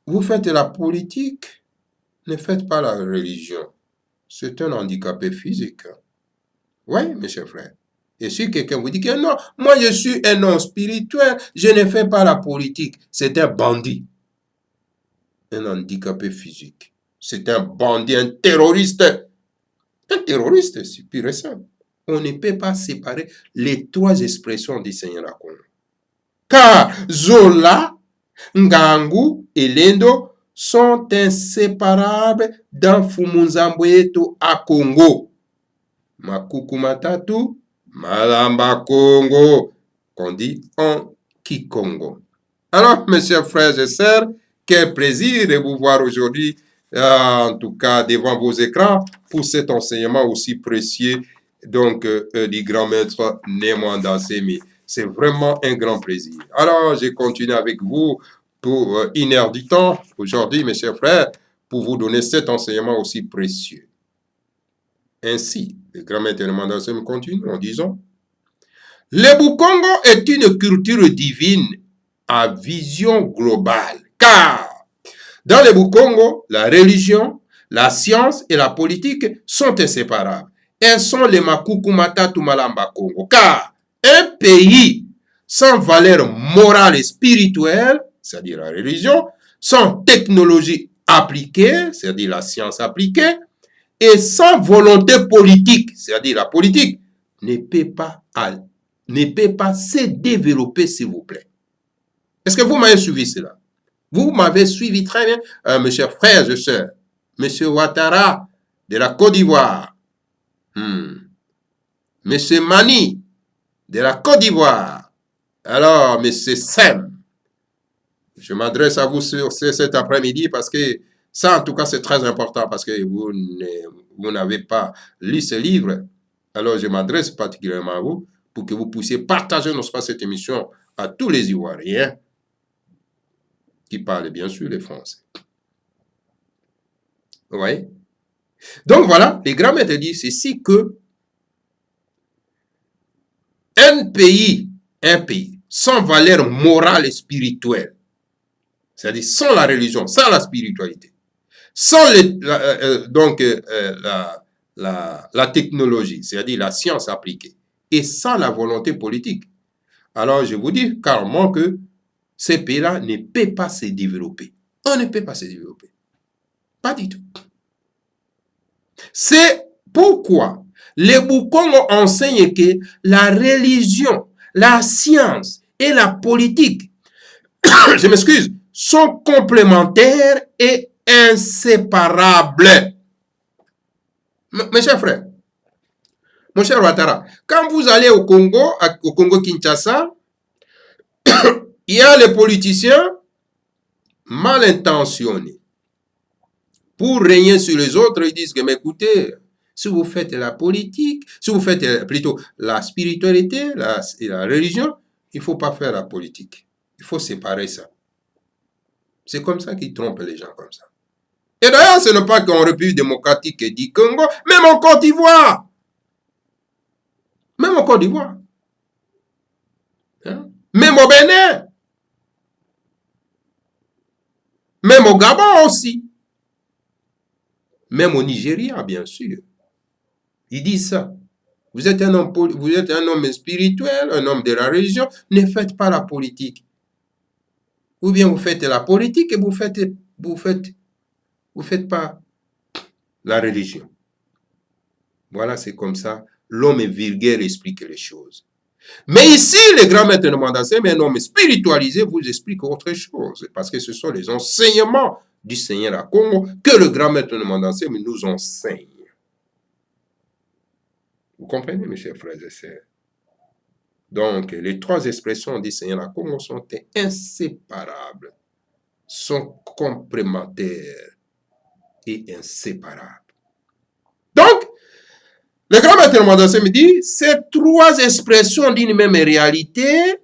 Speaker 2: vous faites la politique, ne faites pas la religion. C'est un handicapé physique. Oui, mes chers frères. Et si quelqu'un vous dit que non, moi je suis un homme spirituel, je ne fais pas la politique, c'est un bandit. Un handicapé physique. C'est un bandit, un terroriste. Un terroriste, c'est pur et simple. On ne peut pas séparer les trois expressions du Seigneur Akongo. Car Zola, Ngangu et Lendo sont inséparables dans Fumunzamboyeto à Congo. Makuku Matatu, Malamba Congo, qu'on dit en Kikongo. Alors, mes chers frères et sœurs, quel plaisir de vous voir aujourd'hui, en tout cas devant vos écrans, pour cet enseignement aussi précieux donc du grand maître Nemwanda Semi. C'est vraiment un grand plaisir. Alors, je continue avec vous pour 1 heure du temps aujourd'hui, mes chers frères, pour vous donner cet enseignement aussi précieux. Ainsi, le grand maître Nemwanda Semi continue en disant: le Bukongo est une culture divine à vision globale, car dans le Bukongo, la religion, la science et la politique sont inséparables. Elles sont les Makuku Matatu Malamba Congo, car un pays sans valeur morale et spirituelle, c'est-à-dire la religion, sans technologie appliquée, c'est-à-dire la science appliquée, et sans volonté politique, c'est-à-dire la politique, ne peut pas se développer, s'il vous plaît. Est-ce que vous m'avez suivi cela? Vous m'avez suivi très bien, mes chers frères et sœurs. Monsieur Ouattara de la Côte d'Ivoire. Monsieur Mani de la Côte d'Ivoire. Alors, Monsieur Sem, je m'adresse à vous cet après-midi parce que ça, en tout cas, c'est très important parce que vous n'avez pas lu ce livre. Alors, je m'adresse particulièrement à vous pour que vous puissiez partager, n'est-ce pas, cette émission à tous les Ivoiriens qui parlent bien sûr les Français. Vous voyez? Donc voilà, les grands maîtres disent ceci que un pays sans valeur morale et spirituelle, c'est-à-dire sans la religion, sans la spiritualité, sans la technologie, c'est-à-dire la science appliquée, et sans la volonté politique, alors je vous dis carrément que ces pays-là ne peuvent pas se développer. On ne peut pas se développer. Pas du tout. C'est pourquoi les Bukongo enseignent que la religion, la science et la politique, je m'excuse, sont complémentaires et inséparables. Mes chers frères, mon cher Ouattara, quand vous allez au Congo Kinshasa, il y a les politiciens mal intentionnés. Pour régner sur les autres, ils disent que, mais écoutez, si vous faites la politique, si vous faites plutôt la spiritualité et la religion, il ne faut pas faire la politique. Il faut séparer ça. C'est comme ça qu'ils trompent les gens comme ça. Et d'ailleurs, ce n'est pas qu'en République démocratique du Congo, même en Côte d'Ivoire. Même en Côte d'Ivoire. Hein? Même au Bénin. Même au Gabon aussi. Même au Nigeria, bien sûr. Ils disent ça. Vous êtes un homme spirituel, un homme de la religion, ne faites pas la politique. Ou bien vous faites la politique et vous faites pas la religion. Voilà, c'est comme ça. L'homme vulgaire explique les choses. Mais ici, le grand maître de Mandassé, mais un homme spiritualisé vous explique autre chose. Parce que ce sont les enseignements du Seigneur à Congo que le grand maître de Mandassé nous enseigne. Vous comprenez, mes chers frères et sœurs? Donc, les trois expressions du Seigneur à Congo sont inséparables, sont complémentaires et inséparables. Donc, le grand maître de Mandassé me dit, ces trois expressions d'une même réalité,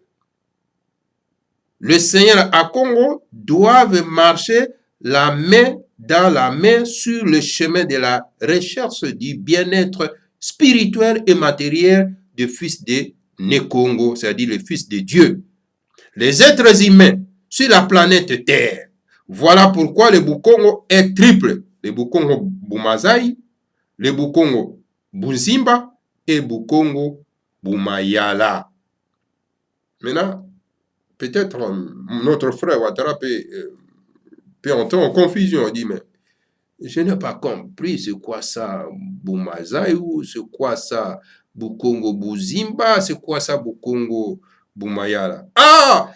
Speaker 2: le Seigneur à Congo doivent marcher la main dans la main sur le chemin de la recherche du bien-être spirituel et matériel du fils de Nekongo, c'est-à-dire le fils de Dieu. Les êtres humains sur la planète Terre. Voilà pourquoi le Bukongo est triple. Le Bukongo Bumazai, le Bukongo Buzimba et Bukongo Bumayala. Maintenant, peut-être notre frère Ouattara peut entrer en confusion. Il dit, mais je n'ai pas compris c'est quoi ça Bumazai ou c'est quoi ça Bukongo Buzimba, c'est quoi ça Bukongo Bumayala. Ah!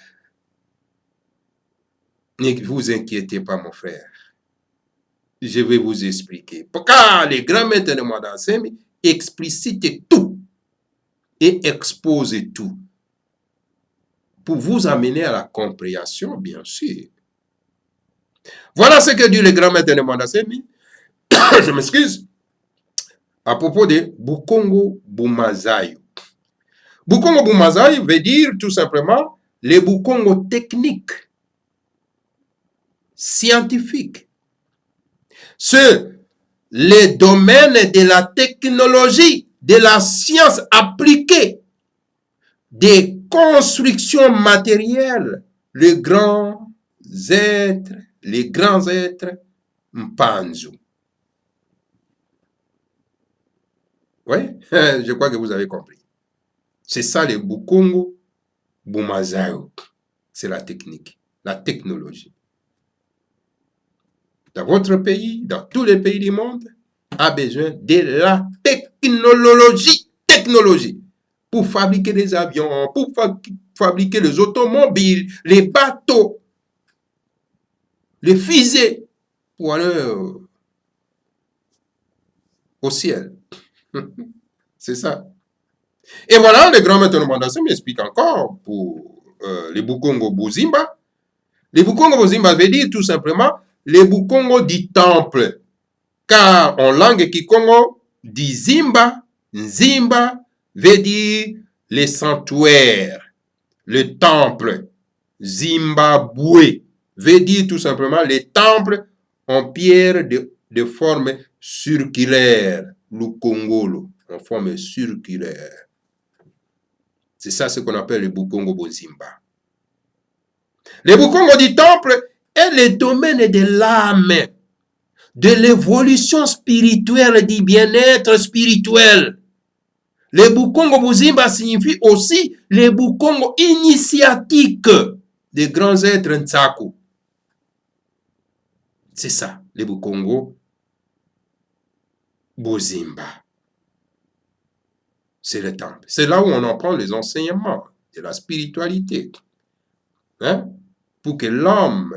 Speaker 2: Ne vous inquiétez pas, mon frère. Je vais vous expliquer. Car les grands maîtres de Madassemi explicitent tout et exposent tout pour vous amener à la compréhension, bien sûr. Voilà ce que dit le grand maître de Madassemi. Je m'excuse. À propos de Bukongo Bumazayo. Bukongo Bumazayo veut dire tout simplement les Bukongo techniques, scientifiques. C'est les domaines de la technologie, de la science appliquée, des constructions matérielles, les grands êtres Mpanzu. Oui, je crois que vous avez compris. C'est ça le Bukongo Bumazayo. C'est la technique, la technologie. Dans votre pays, dans tous les pays du monde, a besoin de la technologie pour fabriquer des avions, pour fabriquer les automobiles, les bateaux, les fusées pour aller au ciel. C'est ça. Et voilà, le grand maître Madassemi m'explique encore pour les Bukongo Buzimba. Les Bukongo Buzimba veut dire tout simplement les Bukongo du temple. Car en langue kikongo, dit Zimba, Nzimba veut dire les sanctuaires, le temple. Zimbabwe veut dire tout simplement les temples en pierre de forme circulaire, le Congolo, en forme circulaire. C'est ça ce qu'on appelle le Bukongo Bozimba. Le Bukongo du temple est le domaine de l'âme, de l'évolution spirituelle, du bien-être spirituel. Le Bukongo Buzimba signifie aussi le Bukongo initiatique des grands êtres Ntsaku. C'est ça, le Bukongo Buzimba. C'est le temple. C'est là où on en prend les enseignements de la spiritualité. Hein? Pour que l'homme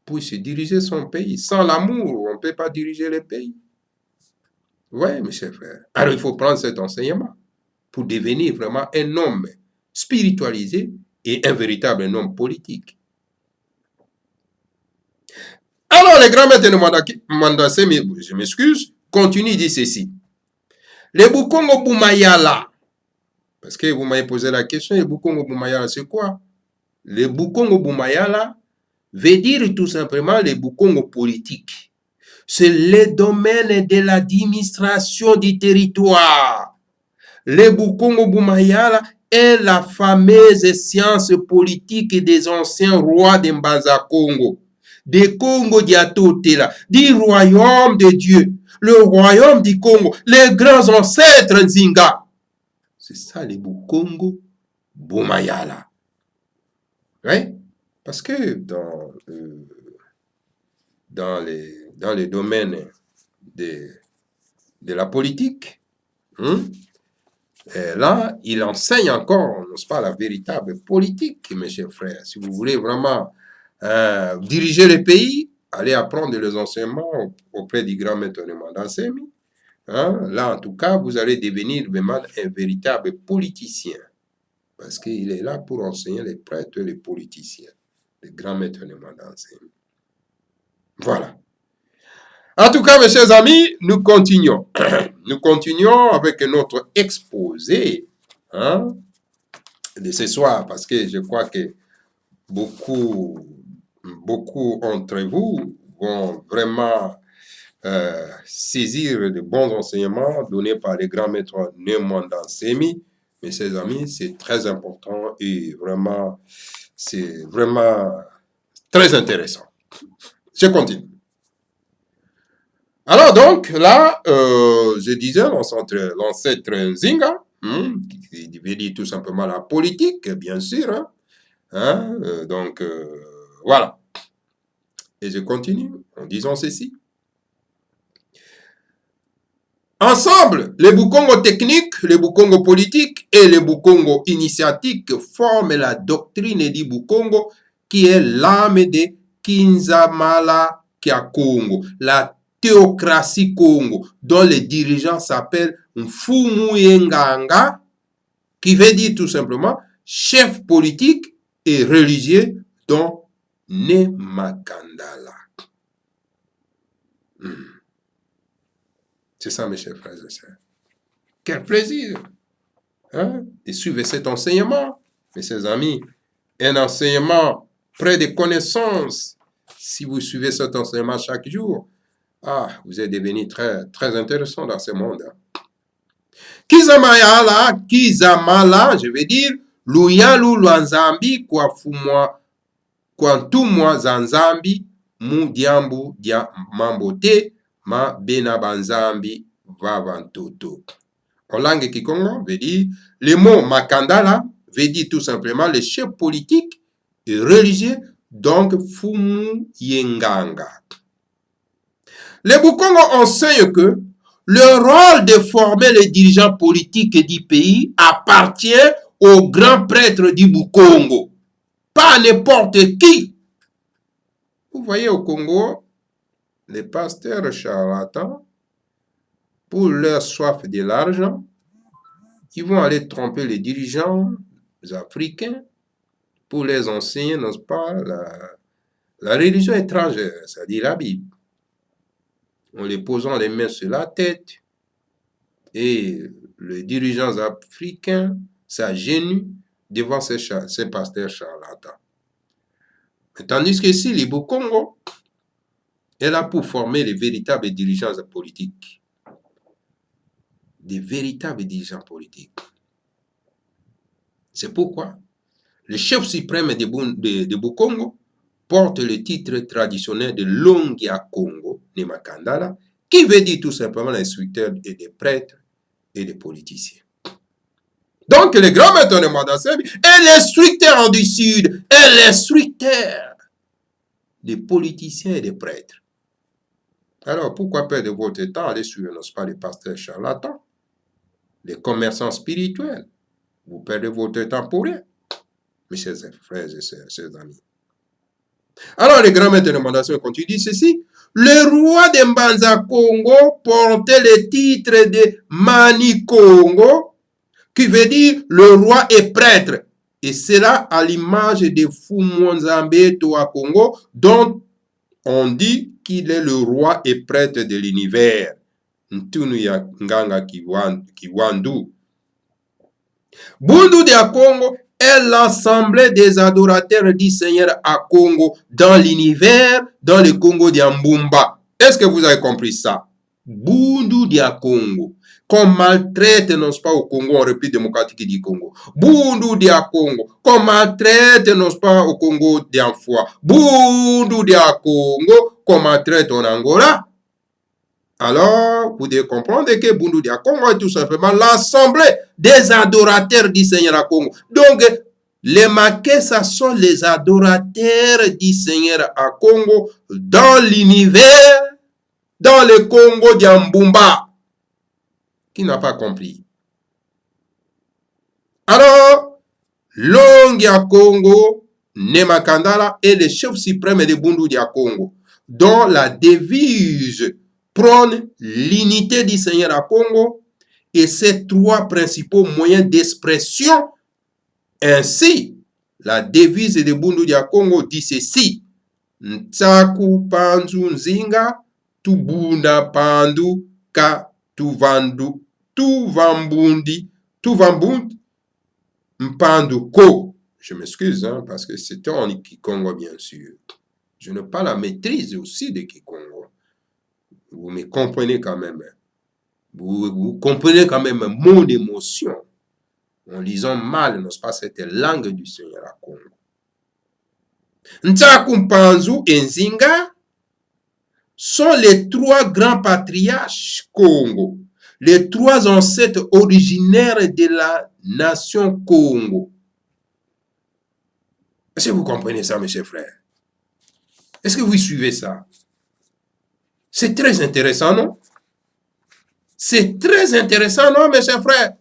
Speaker 2: puisse diriger son pays. Sans l'amour, on ne peut pas diriger le pays. Oui, mes chers frères. Alors, il faut prendre cet enseignement pour devenir vraiment un homme spiritualisé et un véritable homme politique. Alors, le grand maître de Madassemi, je m'excuse, continue, il dit ceci. Le Bukongo Bumayala, parce que vous m'avez posé la question, le Bukongo Bumayala, c'est quoi? Le Bukongo Bumayala veut dire tout simplement le Bukongo politique. C'est le domaine de l'administration du territoire. Le Bukongo Bumayala est la fameuse science politique des anciens rois de Mbanza Congo, des Congo Diatotela, du royaume de Dieu, le royaume du Congo, les grands ancêtres Nzinga. C'est ça le Bukongo Bumayala. Oui, parce que dans les domaines de la politique, là, il enseigne encore, n'est-ce pas, la véritable politique, mes chers frères. Si vous voulez vraiment diriger le pays, allez apprendre les enseignements auprès du grand maître de Madassemi. Là, en tout cas, vous allez devenir vraiment un véritable politicien. Parce qu'il est là pour enseigner les prêtres et les politiciens. Le grand maître de Madassemi. Voilà. En tout cas, mes chers amis, nous continuons. Nous continuons avec notre exposé de ce soir, parce que je crois que beaucoup d'entre vous vont vraiment saisir de bons enseignements donnés par les grands maîtres Némanda Semi. Mais chers amis, c'est très important et vraiment, c'est vraiment très intéressant. Je continue. Alors donc, là, je disais l'ancêtre Nzinga, qui veut dire tout simplement la politique, bien sûr. Donc, voilà. Et je continue en disant ceci. Ensemble, les Bukongo techniques, les Bukongo politiques et les Bukongo initiatiques forment la doctrine du Bukongo qui est l'âme de Kinzamala Kya-Congo, la théocratie Congo, dont les dirigeants s'appellent Mfumu Yenganga, qui veut dire tout simplement chef politique et religieux, dont Nemakandala. C'est ça, mes chers frères et sœurs. Quel plaisir de suivre cet enseignement, mes chers amis. Un enseignement près des connaissances. Si vous suivez cet enseignement chaque jour, vous êtes devenu très, très intéressant dans ce monde. Kizamala, je veux dire, Luyalu Lwanzambi, Kwafumwa, Kwantumwa Zanzambi, Mudiambu Dia Mambote, Ma Bena Banzambi Vavantoto. En langue kikongo veut dire, le mot Makandala veut dire tout simplement le chef politique et religieux, donc Fumu Yenganga. Les Bukongo enseignent que le rôle de former les dirigeants politiques du pays appartient aux grands prêtres du Bukongo, pas n'importe qui. Vous voyez au Congo, les pasteurs charlatans, pour leur soif de l'argent, ils vont aller tromper les dirigeants africains pour les enseigner, n'est-ce pas, la religion étrangère, c'est-à-dire la Bible. En les posant les mains sur la tête, et les dirigeants africains s'agenouillent devant ces pasteurs charlatans. Tandis que ici, les Bukongo est là pour former les véritables dirigeants politiques. Des véritables dirigeants politiques. C'est pourquoi le chef suprême de Bukongo porte le titre traditionnel de Longia Congo, Nemakandala, qui veut dire tout simplement l'instructeur et des prêtres et des politiciens. Donc, le grand maître de Madassem est l'instructeur du Sud, est l'instructeur des politiciens et des prêtres. Alors, pourquoi perdre votre temps à aller suivre, n'est-ce pas, les pasteurs charlatans, les commerçants spirituels? Vous perdez votre temps pour rien, mes chers frères et chers amis. Alors, le grand maître de Madassem continue ceci. Le roi de Mbanza Congo portait le titre de Mani Congo, qui veut dire le roi est prêtre. Et cela à l'image de Fumonzambe Toa Congo, dont on dit qu'il est le roi et prêtre de l'univers. Ntunu ya Nganga Kiwandu. Bundu de Congo est l'assemblée des adorateurs du Seigneur à Congo, dans l'univers, dans le Congo d'Ambumba. Est-ce que vous avez compris ça? Bundu de Congo. Qu'on maltraite, n'est-ce pas, au Congo, en République démocratique du Congo. Bundu de Congo. Qu'on maltraite, n'est-ce pas, au Congo d'Anfoua. Bundu de Congo. Qu'on maltraite en Angola. Alors, vous devez comprendre que Bundu de Congo est tout simplement l'assemblée des adorateurs du Seigneur à Congo. Donc, les Makessa sont les adorateurs du Seigneur à Congo dans l'univers, dans le Congo d'Ambumba. Qui n'a pas compris? Alors, Longia Congo, Nemakandala est le chef suprême de Bundu de Congo, dont la devise prône l'unité du Seigneur à Congo et ses trois principaux moyens d'expression. Ainsi, la devise de Bundu de Congo dit ceci: Ntsaku Panzu Nzinga, Tubunda Pandu Ka Tuvandu, Tuvambundi, Tuvambundi, Mpandu Ko. Je m'excuse, parce que c'est en Kikongo, bien sûr. Je n'ai pas la maîtrise aussi de Kikongo. Vous me comprenez quand même. Vous comprenez quand même mon émotion en lisant mal, n'est-ce pas, cette langue du Seigneur à Congo. Ntsaku, Mpanzu et Nzinga sont les 3 grands patriarches Congo, les 3 ancêtres originaires de la nation Congo. Est-ce que vous comprenez ça, mes chers frères? Est-ce que vous suivez ça? C'est très intéressant, non? C'est très intéressant, non, mes chers frères?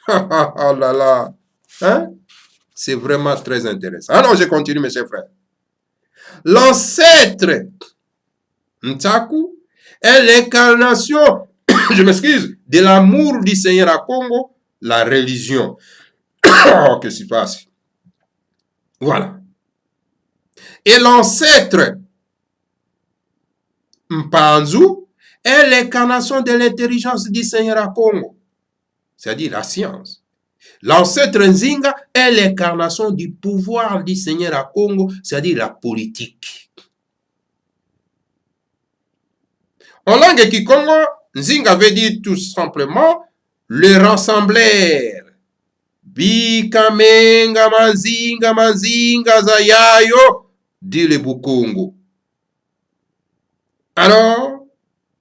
Speaker 2: Oh là là! Hein? C'est vraiment très intéressant. Alors, je continue, mes chers frères. L'ancêtre Ntsaku est l'incarnation, je m'excuse, de l'amour du Seigneur à Congo, la religion. Oh, qu'est-ce qui se passe? Voilà. Et l'ancêtre Mpanzu est l'incarnation de l'intelligence du Seigneur à Congo, c'est-à-dire la science. L'ancêtre Nzinga est l'incarnation du pouvoir du Seigneur à Congo, c'est-à-dire la politique. En langue Kikongo, Nzinga veut dire tout simplement le rassembleur. Bikamenga manzinga manzinga zayayo, dit le Bukongo. Alors,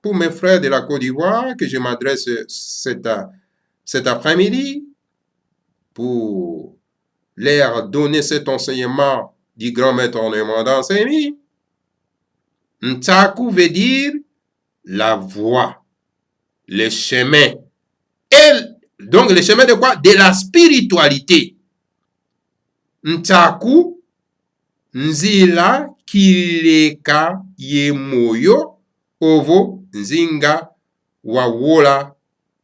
Speaker 2: pour mes frères de la Côte d'Ivoire, que je m'adresse cet après-midi, pour leur donner cet enseignement du grand maître en d'enseignement, Ntsaku veut dire la voie, le chemin. Et donc, le chemin de quoi? De la spiritualité. Ntsaku, Nzila, Kileka, Yemoyo, Ovo, Nzinga, Wawola,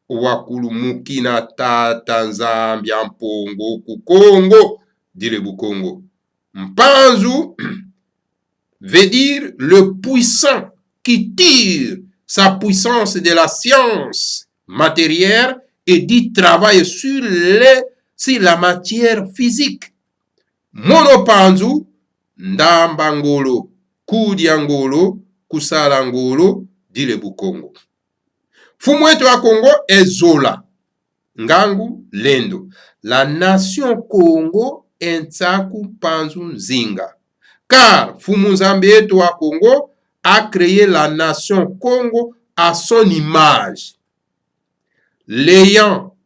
Speaker 2: Wakulumukina, Tata, Nzambia, Mpongo, Kukongo, dit le Bukongo. Mpanzu veut dire le puissant qui tire sa puissance de la science matérielle et dit travaille sur la matière physique. Monopanzu, Ndambangolo, Kudiangolo, Kusalangolo, dit le Bukongo. Fumwetu wa Congo est Zola, Ngangu, Lendo. La nation Congo est Ntsaku, Mpanzu, Nzinga. Car Fumunzambe wa Congo a créé la nation Congo à son image, l'ayant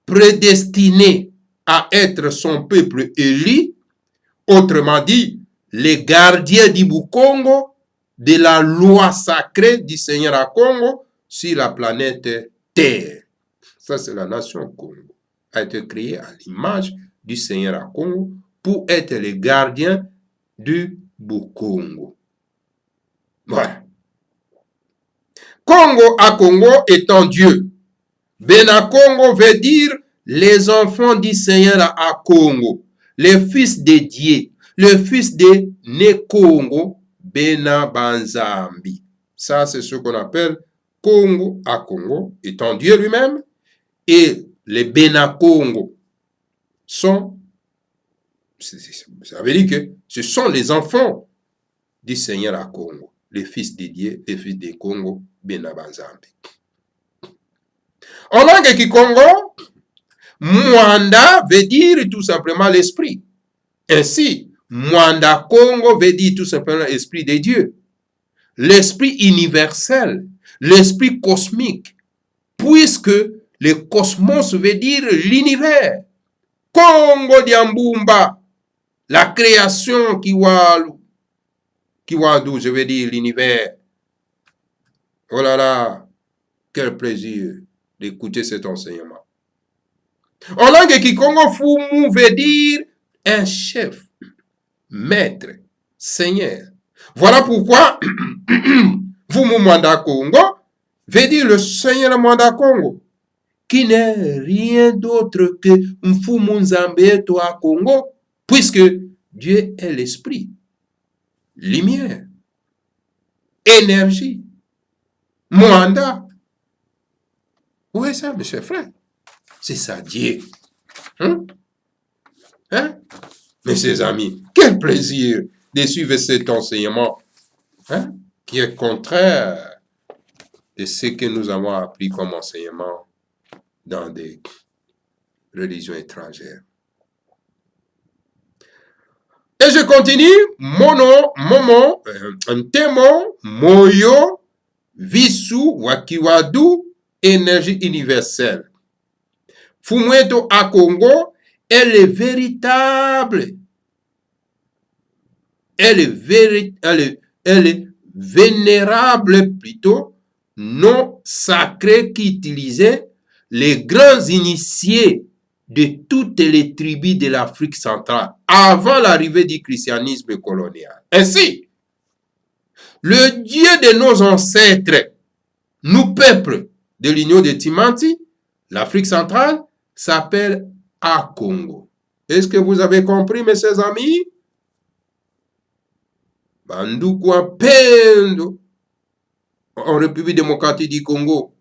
Speaker 2: prédestiné à être son peuple élu, autrement dit, les gardiens du Bukongo, de la loi sacrée du Seigneur à Congo sur la planète Terre. Ça, c'est la nation Congo. A été créée à l'image du Seigneur à Congo pour être les gardiens du Bukongo. Voilà. Congo à Congo étant Dieu. Benakongo veut dire les enfants du Seigneur à Congo, les fils de Dieu, le fils de Nekongo, Benabanzambi. Ça, c'est ce qu'on appelle Congo à Congo, étant Dieu lui-même. Et les Benakongo sont, ça veut dire que ce sont les enfants du Seigneur à Congo, les fils de Dieu, les fils de Congo, Benabanzambi. En langue Kikongo, Mwanda veut dire tout simplement l'esprit. Ainsi, Mwanda Congo veut dire tout simplement l'esprit de Dieu. L'esprit universel, l'esprit cosmique, puisque le cosmos veut dire l'univers. Congo Diambumba, la création Kiwalu, je veux dire l'univers. Oh là là, quel plaisir d'écouter cet enseignement. En langue Kikongo, Fumu veut dire un chef, maître, seigneur. Voilà pourquoi Fumu Mwanda Congo veut dire le Seigneur Mwanda Congo, qui n'est rien d'autre que Mfumu Nzambe Toa Congo, puisque Dieu est l'esprit, lumière, énergie, Mwanda. Oui, ça, mes chers frères. C'est ça, Dieu. Hein? Mes chers amis, quel plaisir de suivre cet enseignement qui est contraire de ce que nous avons appris comme enseignement dans des religions étrangères. Et je continue, momo, ntemo, moyo, visu, wakiwadu, énergie universelle. Fumweto à Congo est le véritable, elle est vénérable plutôt, nom sacré qui utilisait les grands initiés de toutes les tribus de l'Afrique centrale avant l'arrivée du christianisme colonial. Ainsi, le Dieu de nos ancêtres, nous peuples de l'Union de Timanti, l'Afrique centrale, s'appelle Akongo. Est-ce que vous avez compris, mes chers amis? Bandukwa Pendo, en République démocratique du Congo.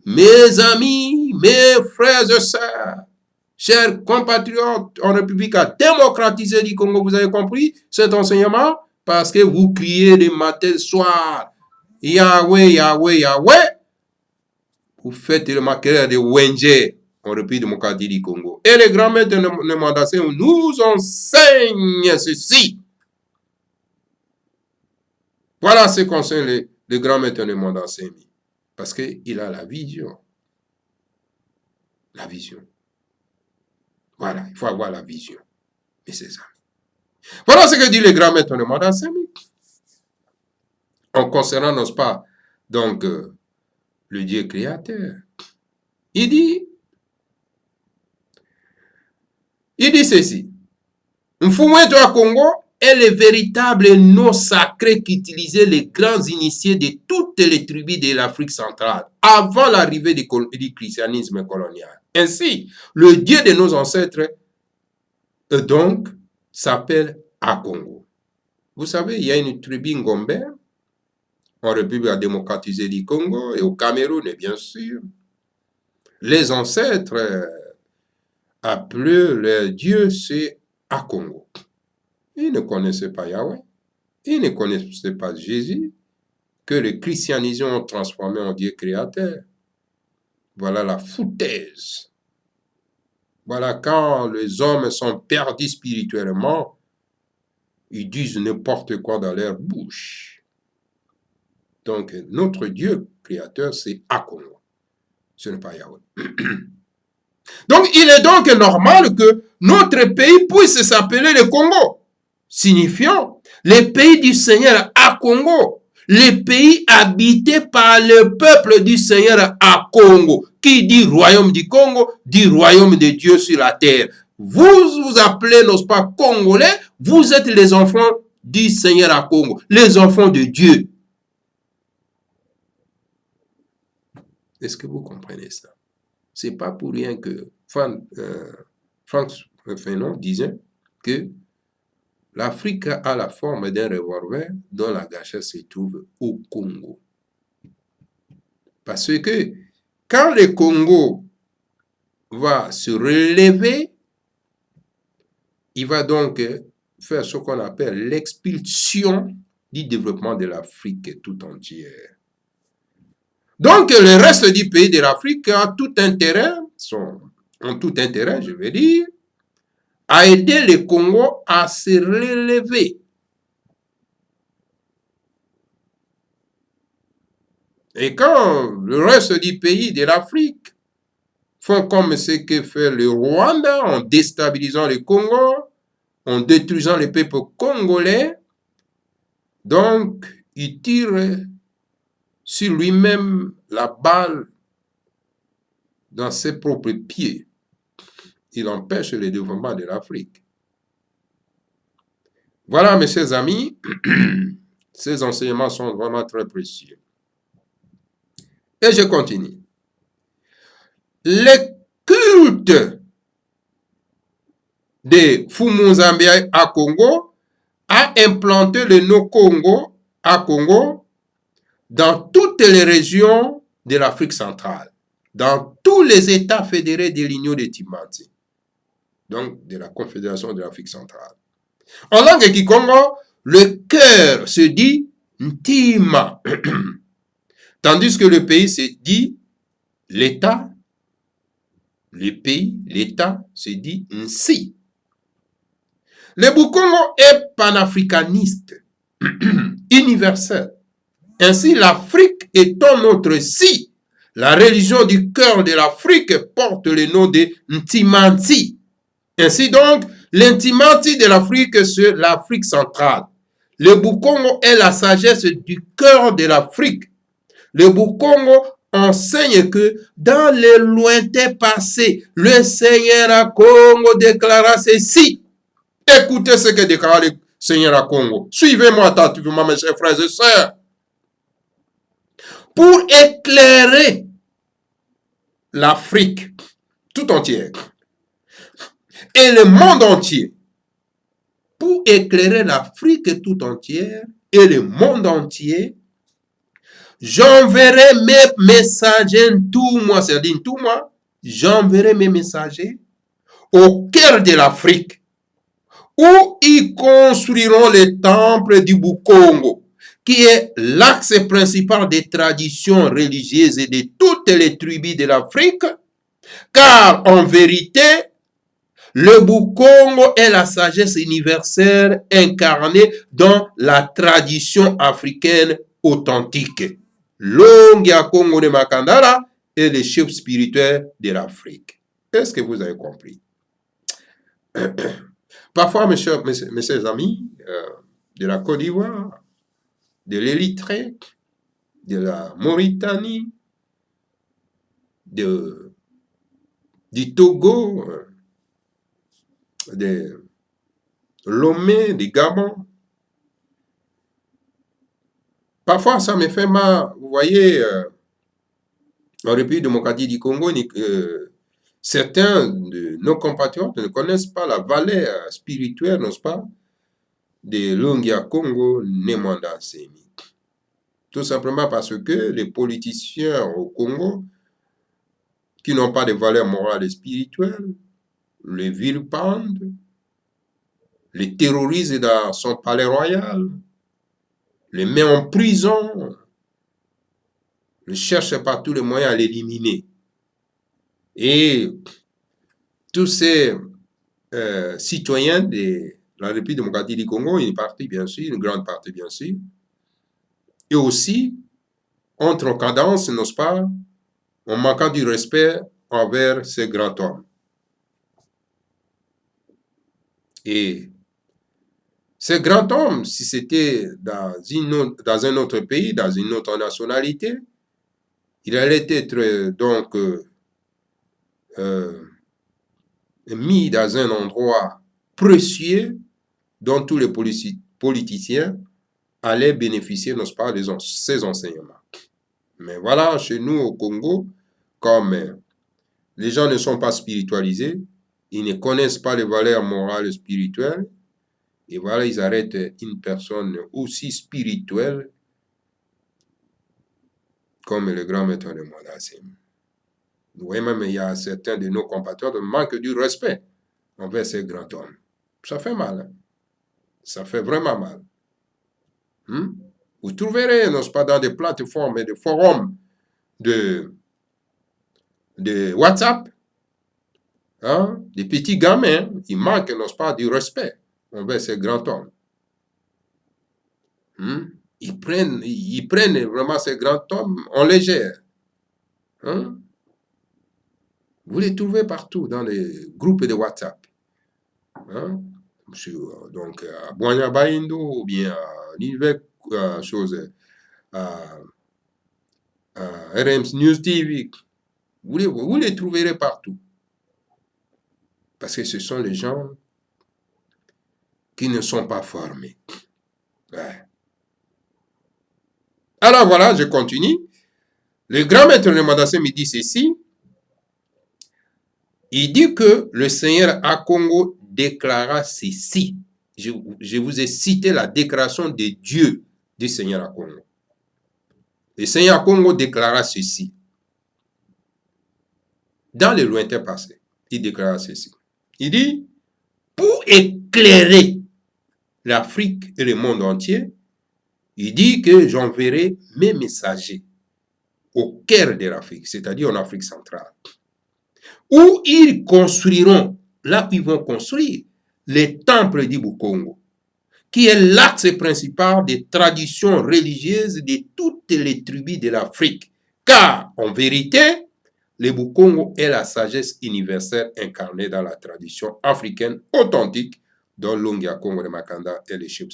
Speaker 2: Mes amis, mes frères et sœurs, chers compatriotes en République démocratique du Congo, vous avez compris cet enseignement? Parce que vous criez le matin, soir, Yahweh, Yahweh, Yahweh. Vous faites le maquillage de Wenje en République démocratique du Congo. Et les grands-mères de Nemandasé nous enseignent ceci. Voilà ce qu'enseigne le grand-mère de Nemandasé. Parce qu'il a la vision. La vision. Voilà, il faut avoir la vision. Mais c'est ça. Voilà ce que dit le grand-mère de Nemandasé. En concernant, n'est-ce pas, donc, le Dieu créateur. Il dit ceci. Mfumweto à Congo est le véritable nom sacré qu'utilisaient les grands initiés de toutes les tribus de l'Afrique centrale avant l'arrivée du christianisme colonial. Ainsi, le Dieu de nos ancêtres donc s'appelle Akongo. Vous savez, il y a une tribu Ngombe en République démocratique du Congo et au Cameroun, bien sûr. Les ancêtres appelaient leur Dieu, c'est Akongo. Ils ne connaissaient pas Yahweh, ils ne connaissaient pas Jésus, que le christianisme ont transformé en Dieu créateur. Voilà la foutaise. Voilà quand les hommes sont perdus spirituellement, ils disent n'importe quoi dans leur bouche. Donc, notre Dieu créateur, c'est Akongo. Ce n'est pas Yahweh. Donc, il est donc normal que notre pays puisse s'appeler le Congo, signifiant le pays du Seigneur Akongo, le pays habité par le peuple du Seigneur Akongo. Qui dit royaume du Congo, dit royaume de Dieu sur la terre. Vous vous appelez, n'est-ce pas, Congolais, vous êtes les enfants du Seigneur Akongo, les enfants de Dieu. Est-ce que vous comprenez ça? C'est pas pour rien que Franck Fanon disait que l'Afrique a la forme d'un revolver dont la gâchette se trouve au Congo. Parce que quand le Congo va se relever, il va donc faire ce qu'on appelle l'expulsion du développement de l'Afrique tout entière. Donc, le reste du pays de l'Afrique a tout intérêt, ont tout intérêt, je veux dire, à aider le Congo à se relever. Et quand le reste du pays de l'Afrique font comme ce que fait le Rwanda en déstabilisant le Congo, en détruisant le peuple congolais, donc il tire sur lui-même la balle dans ses propres pieds. Il empêche le développement de l'Afrique. Voilà, mes chers amis, ces enseignements sont vraiment très précieux. Et je continue. Le culte de Fumunzambia à Congo a implanté le nom Congo à Congo dans toutes les régions de l'Afrique centrale, dans tous les États fédérés de l'Union de Timanti, donc de la Confédération de l'Afrique centrale. En langue kikongo, le cœur se dit ntima, tandis que le pays se dit l'État, le pays, l'État se dit nsi. Le Bukongo est panafricaniste, universel. Ainsi, l'Afrique étant notre si, la religion du cœur de l'Afrique porte le nom de Ntimanti. Ainsi donc, l'intimanti de l'Afrique, c'est l'Afrique centrale. Le Bukongo est la sagesse du cœur de l'Afrique. Le Bukongo enseigne que dans le lointain passé, le Seigneur à Congo déclara ceci. Écoutez ce que déclare le Seigneur à Congo. Suivez-moi attentivement, mes chers frères et sœurs. Pour éclairer l'Afrique tout entière et le monde entier, pour éclairer l'Afrique tout entière et le monde entier, j'enverrai mes messagers tout moi, c'est-à-dire tout moi, j'enverrai mes messagers au cœur de l'Afrique, où ils construiront le temple du Bukongo, qui est l'axe principal des traditions religieuses et de toutes les tribus de l'Afrique, car en vérité, le Bukongo est la sagesse universelle incarnée dans la tradition africaine authentique. Longia Congo de Makandala est le chef spirituel de l'Afrique. Est-ce que vous avez compris? Parfois, mes chers amis, de la Côte d'Ivoire, de l'Érythrée, de la Mauritanie, du Togo, de Lomé, du Gabon. Parfois, ça me fait mal. Vous voyez, en République démocratique du Congo, certains de nos compatriotes ne connaissent pas la valeur spirituelle, n'est-ce pas, de Longia Congo Nemanda Semi. Tout simplement parce que les politiciens au Congo, qui n'ont pas de valeur morale et spirituelle, les vilipendent, les terrorisent dans son palais royal, les met en prison, les cherchent par tous les moyens à l'éliminer. Et tous ces citoyens de la République démocratique du Congo, une partie bien sûr, une grande partie bien sûr, et aussi entrent en cadence, n'est-ce pas, en manquant du respect envers ces grands hommes. Et ces grands hommes, si c'était dans un autre pays, dans une autre nationalité, il allait être donc mis dans un endroit précieux dont tous les politiciens allaient bénéficier, n'est-ce pas, de ces enseignements. Mais voilà, chez nous au Congo, comme les gens ne sont pas spiritualisés, ils ne connaissent pas les valeurs morales et spirituelles, et voilà, ils arrêtent une personne aussi spirituelle comme le grand maître de Mwadasim. Vous voyez même, il y a certains de nos compatriotes qui manquent du respect envers ces grands hommes. Ça fait mal. Hein? Ça fait vraiment mal. Vous trouverez, n'est-ce pas, dans des plateformes et des forums de WhatsApp, hein, des petits gamins, ils manquent, n'est-ce pas, du respect envers ces grands hommes. Ils prennent vraiment ces grands hommes en légère. Hein? Vous les trouvez partout dans les groupes de WhatsApp. Hein? Donc, à Boigna Baindo ou bien à l'univers, à RMS News TV. Vous les trouverez partout. Parce que ce sont les gens qui ne sont pas formés. Ouais. Alors voilà, je continue. Le grand maître de Mwadasim me dit ceci. Il dit que le Seigneur à Congo déclara ceci. Je vous ai cité la déclaration de Dieu du Seigneur à Congo. Le Seigneur à Congo déclara ceci. Dans le lointain passé, il déclara ceci. Il dit, pour éclairer l'Afrique et le monde entier, il dit que j'enverrai mes messagers au cœur de l'Afrique, c'est-à-dire en Afrique centrale, où ils construiront, là où ils vont construire, les temples d'Ibukongo, qui est l'axe principal des traditions religieuses de toutes les tribus de l'Afrique. Car, en vérité, le Bukongo est la sagesse universelle incarnée dans la tradition africaine authentique, dont Longia Congo de Makanda est le chef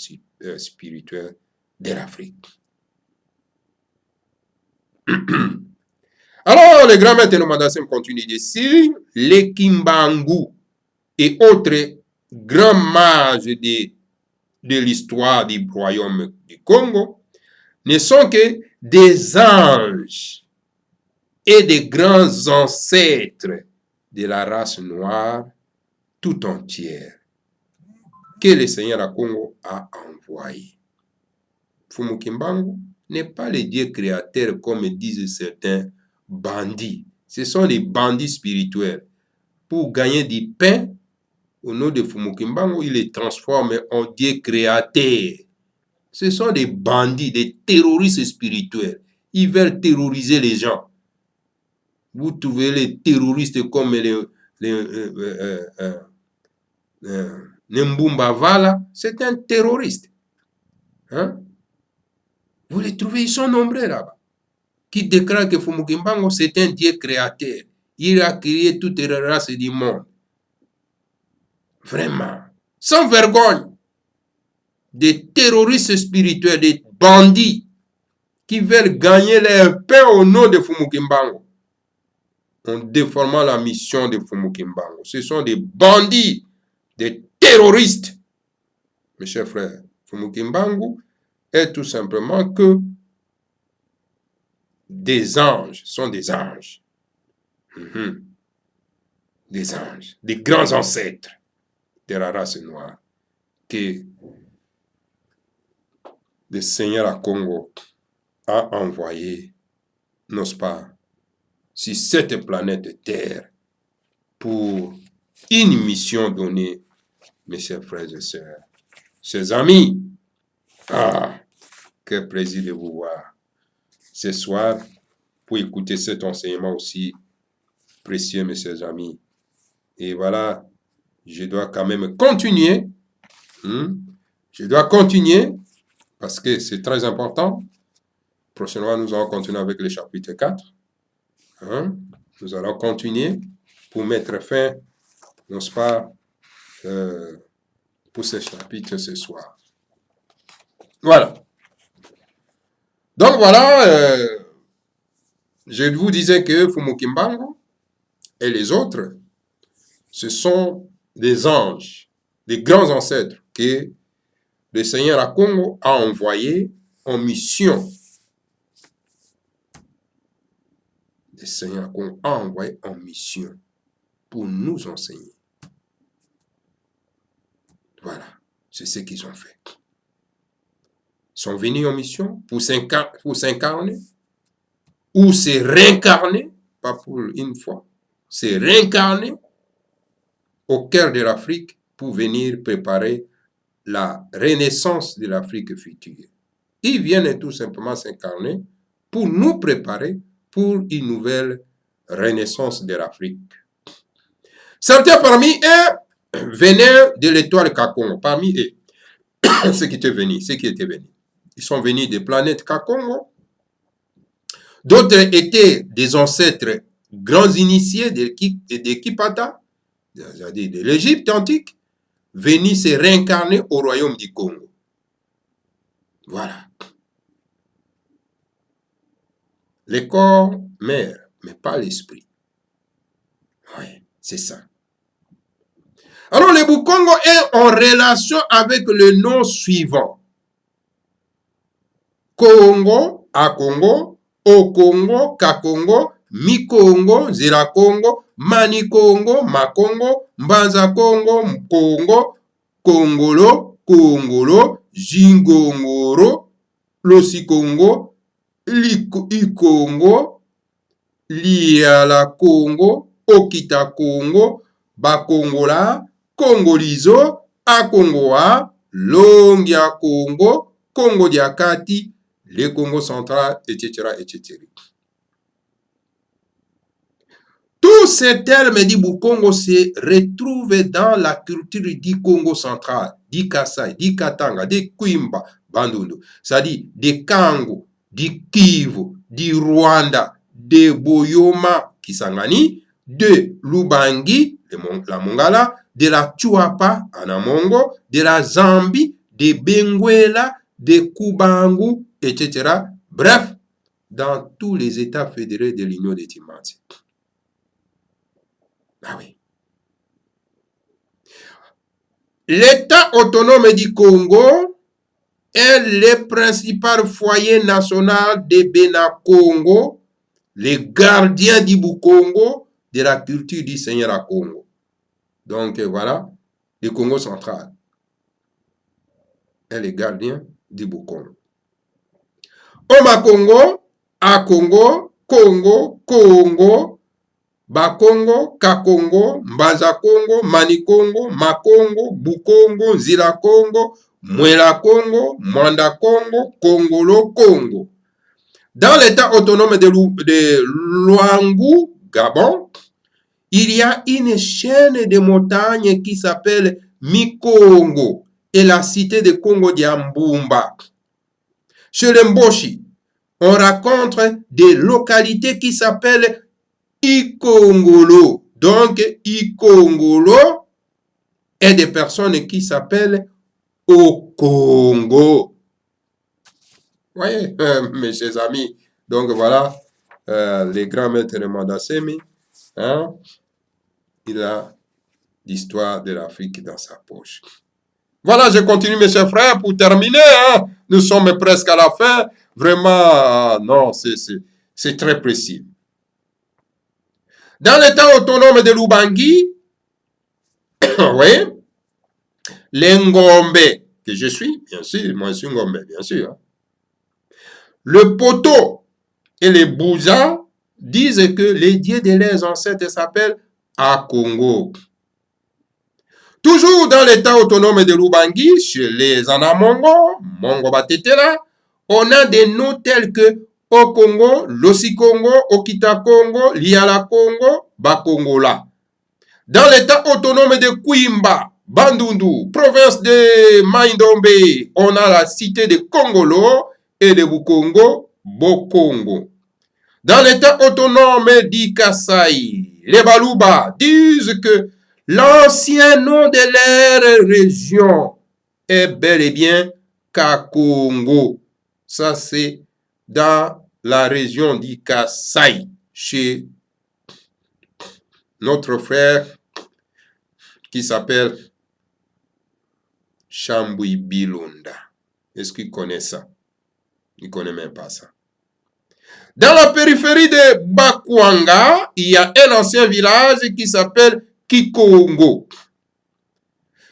Speaker 2: spirituel de l'Afrique. Alors, le grand maître Nomadassim continue d'ici, les Kimbangu et autres grands mages de l'histoire du royaume du Congo ne sont que des anges et des grands ancêtres de la race noire tout entière que le Seigneur à Congo a envoyé. Fumu Kimbangu n'est pas le Dieu créateur comme disent certains bandits. Ce sont des bandits spirituels. Pour gagner du pain, au nom de Fumu Kimbangu, il les transforme en Dieu créateur. Ce sont des bandits, des terroristes spirituels. Ils veulent terroriser les gens. Vous trouvez les terroristes comme Nembumba Vala, c'est un terroriste. Hein? Vous les trouvez, ils sont nombreux là-bas, qui déclarent que Fumu Kimbangu, c'est un Dieu créateur. Il a créé toutes les races du monde. Vraiment. Sans vergogne. Des terroristes spirituels, des bandits qui veulent gagner leur pain au nom de Fumu Kimbangu, en déformant la mission de Fumu Kimbangu. Ce sont des bandits, des terroristes. Mes chers frères, Fumu Kimbangu est tout simplement que des anges, sont des anges. Des anges, des grands ancêtres de la race noire que le Seigneur à Congo a envoyé, n'est-ce pas, sur cette planète Terre pour une mission donnée, mes chers frères et sœurs, chers amis. Ah, quel plaisir de vous voir ce soir pour écouter cet enseignement aussi précieux, mes chers amis. Et voilà, je dois quand même continuer. Je dois continuer parce que c'est très important. Prochainement, nous allons continuer avec le chapitre 4. Nous allons continuer pour mettre fin, n'est-ce pas, pour ce chapitre ce soir. Voilà. Donc voilà, je vous disais que Fumu Kimbangu et les autres, ce sont des anges, des grands ancêtres que le Seigneur à Congo a envoyés en mission. Le Seigneur à Congo a envoyé en mission pour nous enseigner. Voilà, c'est ce qu'ils ont fait. Ils sont venus en mission pour s'incarner ou se réincarner, pas pour une fois, se réincarner au cœur de l'Afrique pour venir préparer la renaissance de l'Afrique future. Ils viennent tout simplement s'incarner pour nous préparer pour une nouvelle renaissance de l'Afrique. Certains parmi eux venaient de l'étoile Kakongo, parmi eux, ceux qui étaient venus. Ils sont venus des planètes Kakongo. D'autres étaient des ancêtres grands initiés de Kipata, c'est-à-dire de l'Égypte antique, venus se réincarner au royaume du Congo. Voilà. Le corps meurt, mais pas l'esprit. Oui, c'est ça. Alors, le Bukongo est en relation avec le nom suivant. Congo, Akongo, Okongo, Kakongo, Mikongo, Zirakongo, Manikongo, Makongo, Mbanza Kongo, Mkongo, Kongolo, Kongolo, Jingongoro, Losikongo, Ikongo, Liala Kongo, Okita Kongo, Bakongola, Kongolizo, Akongoa, Longia Congo, Congo Diakati, le Congo central, etc., etc. Tous ces termes du Congo se retrouvent dans la culture du Congo central, du Kasaï, du Katanga, du Kwimba, Bandundu, c'est-à-dire des Kango, du Kivu, du Rwanda, de Boyoma, Kisangani, de Lubangi, la Mongala, de la Chuapa, Anamongo, de la Zambie, de Benguela, de Kubangu, etc. Bref, dans tous les États fédérés de l'Union des Timanti. Ah oui. L'État autonome du Congo est le principal foyer national de Bena-Congo, les gardiens du Congo, de la culture du Seigneur à Congo. Donc voilà, le Congo central est le gardien du Congo. Oma Congo, A Congo, Congo, Congo, Bakongo, Kakongo, Mbaza Congo, Mani Congo, Makongo, Bukongo, Nzila Congo, Mwela Congo, Mwanda Congo, Congolo Congo. Dans l'État autonome de Luangu, Gabon, il y a une chaîne de montagnes qui s'appelle Mikongo et la cité de Congo d'Ambumba. Chez les Mboshi, on rencontre des localités qui s'appellent Ikongolo. Donc, Ikongolo est des personnes qui s'appellent au Congo. Vous voyez, mes chers amis. Donc, voilà, les grands maîtres de Mandasemi, hein, il a l'histoire de l'Afrique dans sa poche. Voilà, je continue, mes chers frères, pour terminer. Hein, nous sommes presque à la fin. Vraiment, non, c'est très précis. Dans l'État autonome de Lubangi, oui, les Ngombe, que je suis, bien sûr, moi je suis Ngombe, bien sûr. Le Poto et les Bouza disent que les dieux de leurs ancêtres s'appellent Akongo. Toujours dans l'État autonome de Lubangi, chez les Anamongo, Mongo Batetela, on a des noms tels que Okongo, Losikongo, Okita-Congo, Liala-Congo, Bakongola. Dans l'État autonome de Kwimba, Bandundu, province de Maindombe, on a la cité de Kongolo et de Bukongo, Bokongo. Dans l'État autonome d'Ikasaï, les Baluba disent que l'ancien nom de leur région est bel et bien Kakongo. Ça, c'est dans la région d'Ikasaï, chez notre frère qui s'appelle Chamboui Bilonda. Est-ce qu'il connaît ça? Il ne connaît même pas ça. Dans la périphérie de Bakwanga, il y a un ancien village qui s'appelle Kikongo.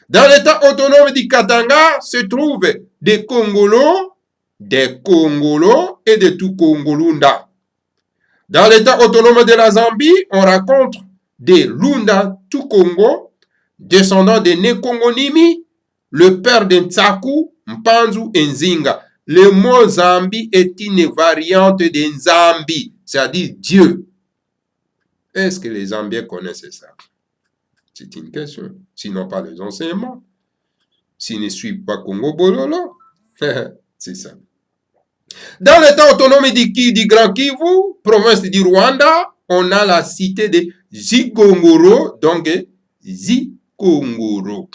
Speaker 2: Dans l'État autonome du Katanga se trouvent des Congolos et des Tukongolunda. Dans l'État autonome de la Zambie, on rencontre des Lunda Tukongo, descendants de Nekongonimi, le père de Ntsaku, Mpanzu et Nzinga. Le mot Zambie est une variante de Nzambi, c'est-à-dire Dieu. Est-ce que les Zambiens connaissent ça? C'est une question. Sinon pas les enseignements. S'ils ne suivent pas Congo Bololo, c'est ça. Dans l'État autonome du Grand Kivu, province du Rwanda, on a la cité de Zikongoro, donc Zikongoro.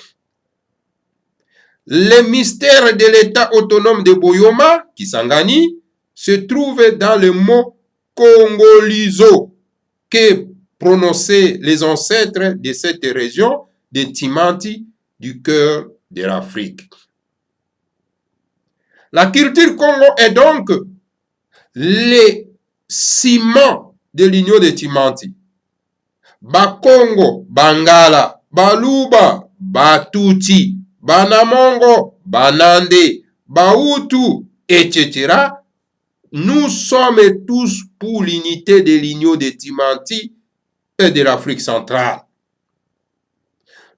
Speaker 2: Les mystères de l'État autonome de Boyoma, Kisangani, se trouvent dans le mot Congolizo, que prononçaient les ancêtres de cette région de Timanti, du cœur de l'Afrique. La culture Congo est donc les ciments de l'union de Timanti. Bakongo, Bangala, Baluba, Batuti, Banamongo, Banande, Bahutu, etc. Nous sommes tous pour l'unité de l'union de Timanti et de l'Afrique centrale.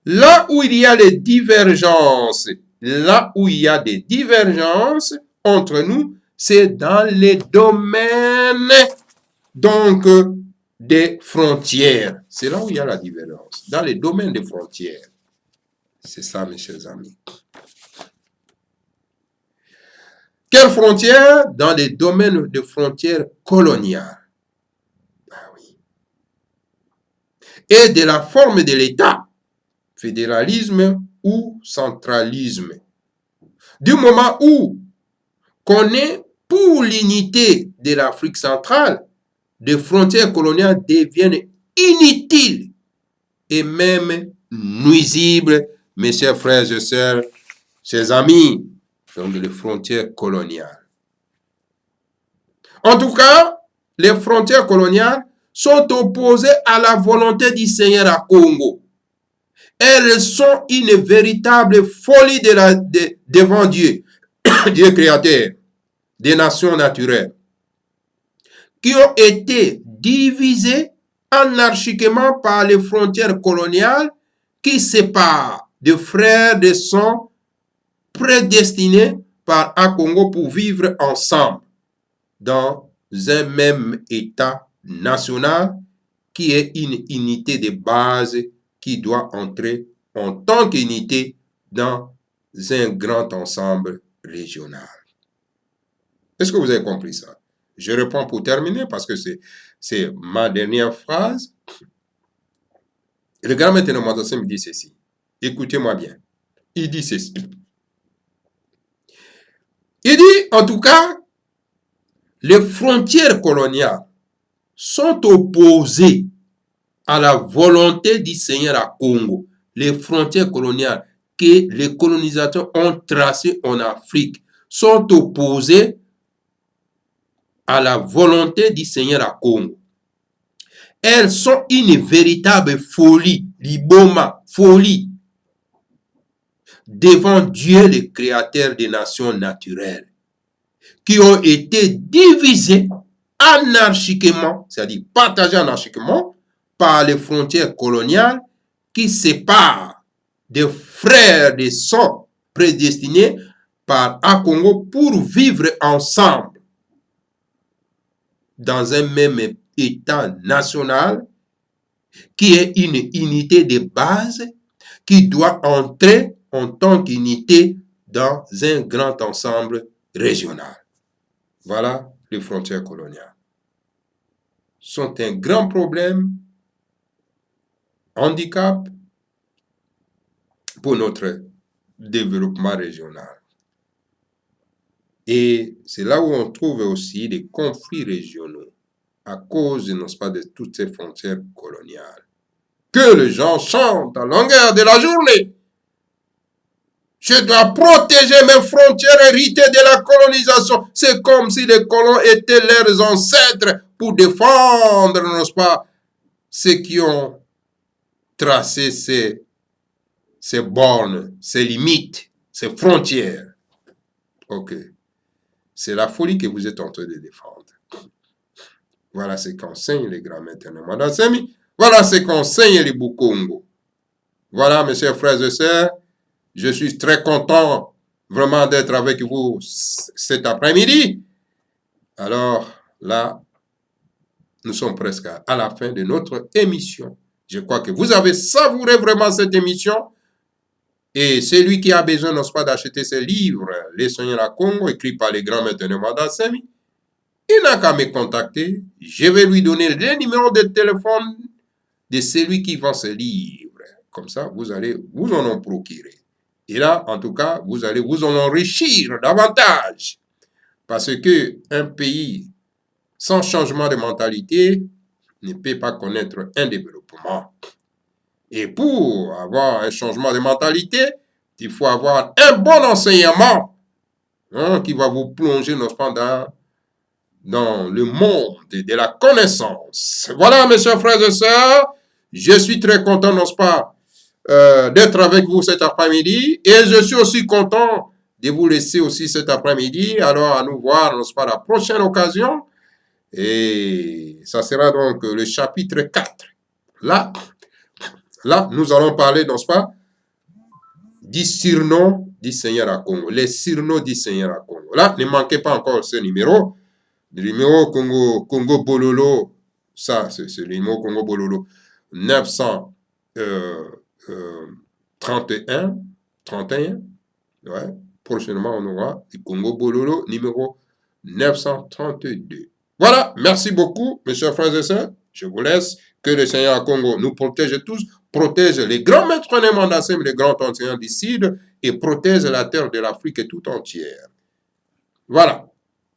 Speaker 2: Là où il y a les divergences là où il y a des divergences entre nous, c'est dans les domaines, donc, des frontières. C'est là où il y a la différence, dans les domaines des frontières. C'est ça, mes chers amis. Quelles frontières? Dans les domaines de frontières coloniales. Ah oui. Et de la forme de l'État, fédéralisme ou centralisme. Du moment où qu'on est pour l'unité de l'Afrique centrale, des frontières coloniales deviennent inutiles et même nuisibles, mes chers frères et sœurs, chers amis, donc les frontières coloniales. En tout cas, les frontières coloniales sont opposées à la volonté du Seigneur à Congo. Elles sont une véritable folie devant Dieu, Dieu créateur des nations naturelles, qui ont été divisées anarchiquement par les frontières coloniales qui séparent des frères de sang prédestinés par un Congo pour vivre ensemble dans un même État national qui est une unité de base qui doit entrer en tant qu'unité dans un grand ensemble régional. Est-ce que vous avez compris ça? Je réponds pour terminer parce que c'est ma dernière phrase. Le grand maître Madassé me dit ceci. Écoutez-moi bien. Il dit ceci. Il dit, en tout cas, les frontières coloniales sont opposées à la volonté du Seigneur à Congo. Les frontières coloniales que les colonisateurs ont tracées en Afrique sont opposées à la volonté du Seigneur à Congo. Elles sont une véritable folie, liboma, folie, devant Dieu, le créateur des nations naturelles, qui ont été divisées anarchiquement, c'est-à-dire partagées anarchiquement, par les frontières coloniales qui séparent des frères de sang prédestinés par un Congo pour vivre ensemble dans un même État national qui est une unité de base qui doit entrer en tant qu'unité dans un grand ensemble régional. Voilà les frontières coloniales. Sont un grand problème, handicap pour notre développement régional. Et c'est là où on trouve aussi des conflits régionaux à cause, n'est-ce pas, de toutes ces frontières coloniales. Que les gens chantent à longueur de la journée. Je dois protéger mes frontières héritées de la colonisation. C'est comme si les colons étaient leurs ancêtres pour défendre, n'est-ce pas, ceux qui ont tracé ces bornes, ces limites, ces frontières. Ok. C'est la folie que vous êtes en train de défendre. Voilà ce qu'enseignent les grands maîtres Madassemi. Voilà ce qu'enseignent les Bukongo. Voilà, mes chers frères et sœurs, je suis très content vraiment d'être avec vous cet après-midi. Alors là, nous sommes presque à la fin de notre émission. Je crois que vous avez savouré vraiment cette émission. Et celui qui a besoin, n'est-ce pas, d'acheter ce livre, Les Seigneurs à Congo, écrit par les grands maîtres Madassemi, il n'a qu'à me contacter. Je vais lui donner le numéro de téléphone de celui qui vend ce livre. Comme ça, vous allez vous en procurer. Et là, en tout cas, vous allez vous en enrichir davantage. Parce que un pays sans changement de mentalité ne peut pas connaître un développement. Et pour avoir un changement de mentalité, il faut avoir un bon enseignement qui va vous plonger, n'est-ce pas, dans le monde de la connaissance. Voilà, mes chers frères et sœurs, je suis très content, n'est-ce pas, d'être avec vous cet après-midi. Et je suis aussi content de vous laisser aussi cet après-midi. Alors, à nous voir, n'est-ce pas, la prochaine occasion. Et ça sera donc le chapitre 4. Là, nous allons parler, n'est-ce pas, du surnom du Seigneur à Congo. Les surnoms du Seigneur à Congo. Là, ne manquez pas encore ce numéro. Le numéro Congo Bololo, ça, c'est le numéro Congo Bololo 931, 31. Ouais. Prochainement, on aura le Congo Bololo numéro 932. Voilà, merci beaucoup, mes chers frères et sœurs. Je vous laisse. Que le Seigneur à Congo nous protège tous, protège les grands maîtres némandassés, les grands enseignants du Sud, et protège la terre de l'Afrique tout entière. Voilà,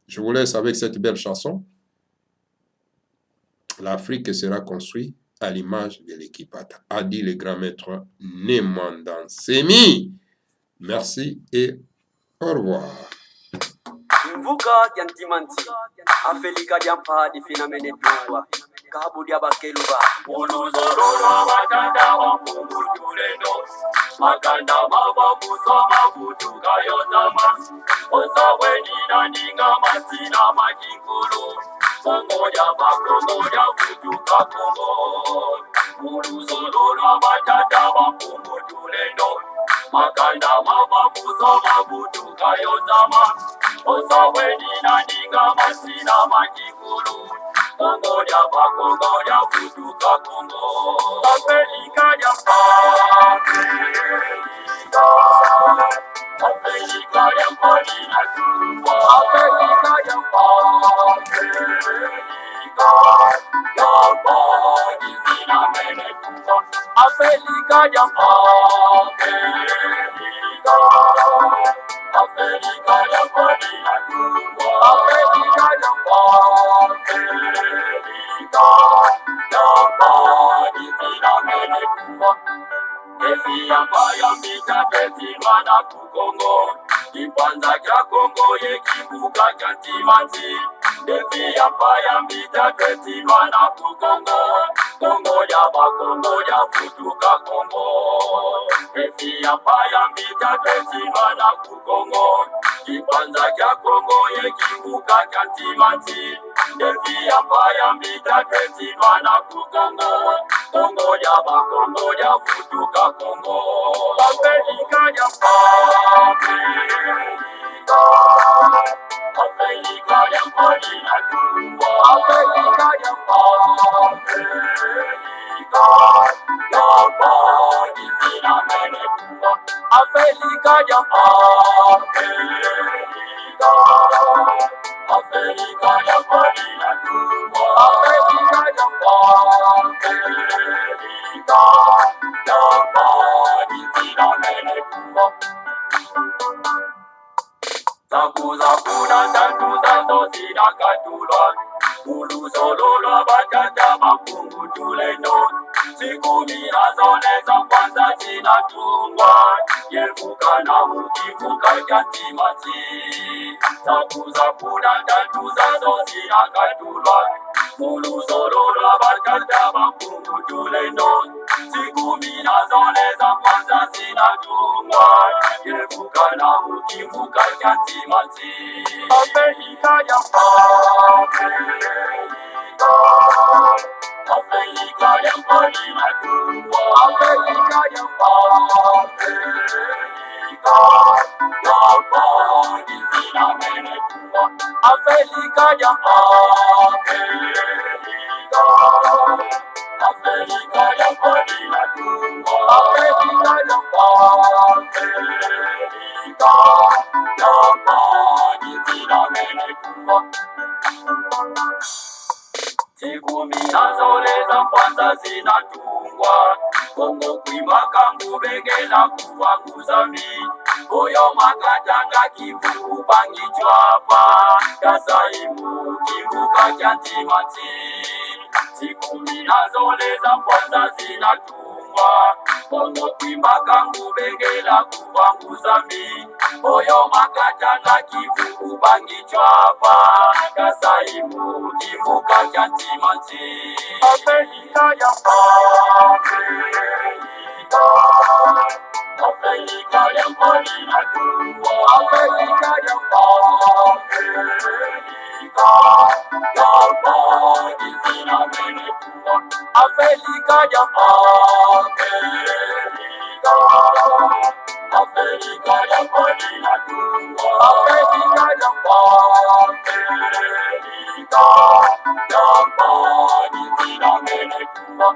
Speaker 2: je vous laisse avec cette belle chanson. L'Afrique sera construite à l'image de l'Équipata, a dit le grand maître Némandansemi. Merci et au revoir.
Speaker 3: Mvuka yantimanti afelika jampa di finamene dua kabu dia bakeluba
Speaker 1: Uluzorora batanda wa kumutulendo makanda mava musoma kutuka yotama osawe nina ninga masina makikulu kongoja bakongoja kutuka kongo Uluzorora batanda wa kumutulendo makanda mava musoma kutuka yotama osawe nina ninga masina makikulu Kongoja pa kongoja kutuka Kongo Afrika ya Afrika ya pali na tumba Afrika ya pali zina mene tumba Afrika ya Afrika ya pali na tumba Afrika ya Efi ya mita peti mana kukongo Ipanza kya Kongo ye kivuka kya timanti Efi ya mita peti mana kukongo Kongo ya futuka Kongo Efi ya mita peti mana kukongo Ipanza kya Kongo ye kivuka kya timanti Efi ya mita peti mana kukongo Kongo ya futuka Kongo Afrika ya Afrika ya pali na tumba Afrika ya pali zina mene tumba Afrika ya Afrika ya pali na tumba Afrika ya pali zina mene tumba Zakuza kuna tatu zazo zina katulwa Uluzololwa batata makungu tuleno Siku minazone za kwanza zinatungwa Yevuka na mukivuka kyantimati Zakuza kuna tatu zazo zina katulwa Uluzololwa batata makungu tuleno Siku minazone za kwanza zinatungwa Yevuka na mukivuka kyantimati Afrika ya Afrika ya pali na tumba Afrika ya pali zina mene tumba Afrika ya Afrika ya pali na tumba Afrika ya pali zina mene tumba Siku minazole za kwanza zinatungwa Kongo kuimaka ngubengela kuvanguza mi Oyo makatanga kivuku bangi chwapa Kasaimu kivuka kyantimati Siku minazole za kwanza zinatungwa Kongo kuimaka ngubengela kuvanguza mi Oyo makatanga kivuku bangi chwapa Kasaimu kivuka kyantimati Afrika ya Afrika ya pali na tumba Afrika ya pali zina mene tumba Afrika ya Africa jamba, Africa jamba, nizina mene tuwa.